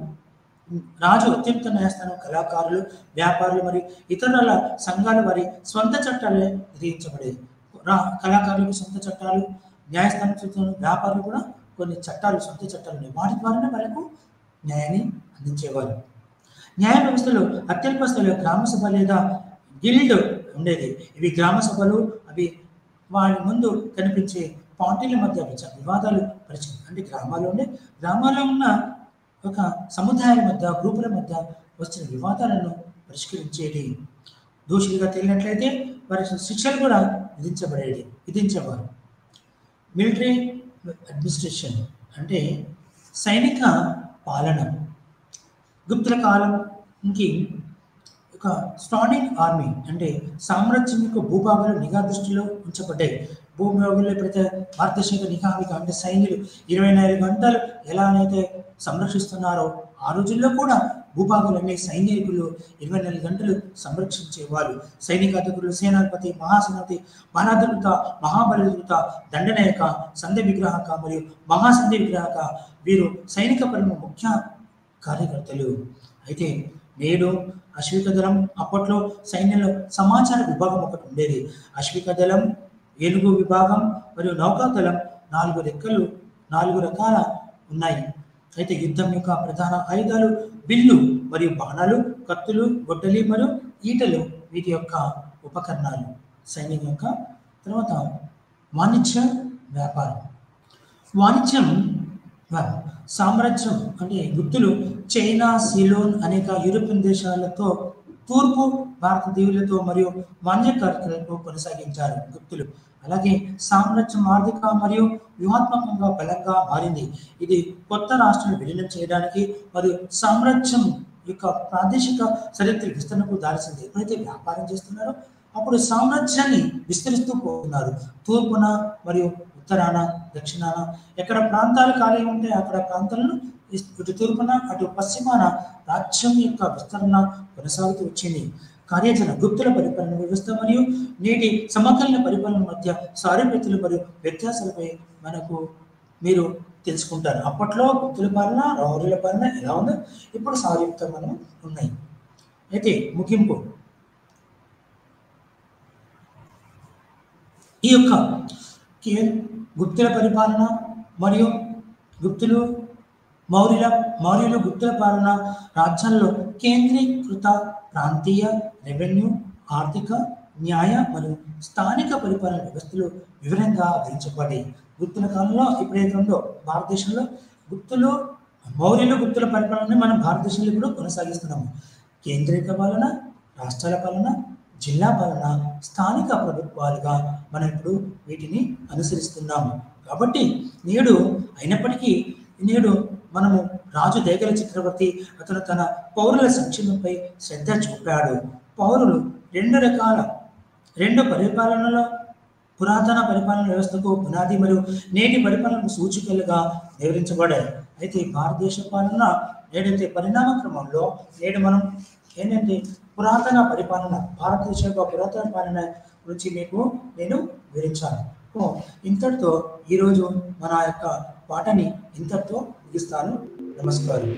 రాజు అత్యంత న్యాయస్థానం కళాకారులు, వ్యాపారులు మరియు ఇతరుల సంఘాలు వారి స్వంత చట్టాలు విధించబడేది. కళాకారులకు సొంత చట్టాలు, న్యాయస్థానం చట్టాలు, వ్యాపారులు కూడా కొన్ని చట్టాలు, సొంత చట్టాలు ఉన్నాయి. వాటి ద్వారానే వాళ్ళకు న్యాయాన్ని అందించేవారు. న్యాయ వ్యవస్థలో అత్యల్ప స్థాయిలో గ్రామ సభ లేదా గిల్డ్ ఉండేది. ఇవి గ్రామ సభలు, అవి వారి ముందు కనిపించే పార్టీల మధ్య వివాదాలు పరిచయం, అంటే గ్రామాల్లో ఉన్న ఒక సముదాయాల మధ్య, గ్రూపుల మధ్య వచ్చిన వివాదాలను పరిష్కరించేది. దోషులుగా తేలినట్లయితే వారి శిక్షలు కూడా విధించేవారు. మిలిటరీ అడ్మినిస్ట్రేషన్ అంటే సైనిక పాలన. గుప్తుల కాలంకి ఒక స్టాండింగ్ ఆర్మీ అంటే సామ్రాజ్యం యొక్క భూభాగాలు నిఘా దృష్టిలో ఉంచబడ్డాయి. భూభాగంలో ఎప్పుడైతే భారతదేశం యొక్క నిఘా అంటే సైన్యులు 24 గంటలు ఎలా అయితే సంరక్షిస్తున్నారో ఆ రోజుల్లో కూడా భూభాగాలన్నీ సైనికులు 24 గంటలు సంరక్షించేవాళ్ళు. సైనికాధికారులు, సేనాధిపతి, మహాసేనాపతి, బాణాధిపత, మహాబలిదూత, దండనాయక, సంధ్య విగ్రహక మరియు మహాసంధ్య విగ్రహక, వీరు సైనిక పరమ ముఖ్య కార్యకర్తలు. అయితే నేడు అశ్విక దళం, అప్పట్లో సైన్యంలో సమాచార విభాగం ఒకటి ఉండేది. అశ్విక దళం, ఏనుగు విభాగం మరియు నౌకాదళం 4 రకాల ఉన్నాయి. అయితే యుద్ధం యొక్క ప్రధాన ఆయుధాలు విల్లు మరియు బాణాలు, కత్తులు, గొడ్డలి మరియు ఈటలు వీటి యొక్క ఉపకరణాలు. సైన్యం యొక్క తర్వాత వాణిజ్య వ్యాపారం. వాణిజ్యం సామ్రాజ్యం అంటే గుప్తులు చైనా, సిలోన్ అనేక యూరోపియన్ దేశాలతో, తూర్పు భారత దీవులతో మరియు వాణిజ్య కార్యక్రమాలను కొనసాగించారు గుప్తులు. అలాగే సామ్రాజ్యం ఆర్థిక మరియు వ్యూహాత్మకంగా బలంగా మారింది. ఇది కొత్త రాష్ట్రాలు విలీనం చేయడానికి మరియు సామ్రాజ్యం యొక్క ప్రాదేశిక సరిహద్దుల విస్తరణకు దారిసింది. ఎప్పుడైతే వ్యాపారం చేస్తున్నారో అప్పుడు సామ్రాజ్యాన్ని విస్తరిస్తూ పోతున్నారు. తూర్పున మరియు ఉత్తరాన, దక్షిణాన ఎక్కడ ప్రాంతాలు ఖాళీ ఉంటే అక్కడ ప్రాంతాలను ఇటు తూర్పున అటు పశ్చిమాన రాజ్యం యొక్క విస్తరణ కొనసాగుతూ వచ్చింది. కార్యాచరణ గుప్తుల పరిపాలన వ్యవస్థ మరియు నేటి సమకాలీన పరిపాలన మధ్య సారూప్యతలు మరియు వ్యత్యాసాలపై మీరు తెలుసుకుంటారు. అప్పట్లో గుప్తుల పాలన, రౌరుల పాలన ఎలా ఉందో ఇప్పుడు సారూప్యత మనం ఉన్నాయి. అయితే ముగింపు, ఈ యొక్క గుప్తుల పరిపాలన మరియు మౌర్యులు గుప్తుల పాలన రాజ్యాల్లో కేంద్రీకృత ప్రాంతీయ, రెవెన్యూ, ఆర్థిక, న్యాయ మరియు స్థానిక పరిపాలన వ్యవస్థలు వివరంగా వివరించబడ్డాయి. గుప్తుల కాలంలో ఎప్పుడైతే ఉందో భారతదేశంలో మౌర్యులు గుప్తుల పరిపాలన మనం భారతదేశంలో ఇప్పుడు కొనసాగిస్తున్నాము. కేంద్రీక పాలన, రాష్ట్రాల పాలన, జిల్లా పాలన, స్థానిక ప్రభుత్వాలుగా మనం ఇప్పుడు వీటిని అనుసరిస్తున్నాము. కాబట్టి నేడు మనము రాజు దయగల చక్రవర్తి అతను తన పౌరుల సంక్షేమంపై శ్రద్ధ చూపాడు. పౌరులు రెండు పరిపాలనలో పురాతన పరిపాలన వ్యవస్థకు పునాది మరియు నేటి పరిపాలనకు సూచికలుగా వివరించబడాయి. అయితే భారతదేశ పాలన నేడైతే పరిణామ క్రమంలో నేడు మనం ఏంటంటే భారతదేశ యొక్క పురాతన పాలన గురించి నేను వివరించాను. ఇంతటితో ఈరోజు మన యొక్క పాటని ఇంతటితో ముగిస్తాను. నమస్కారం.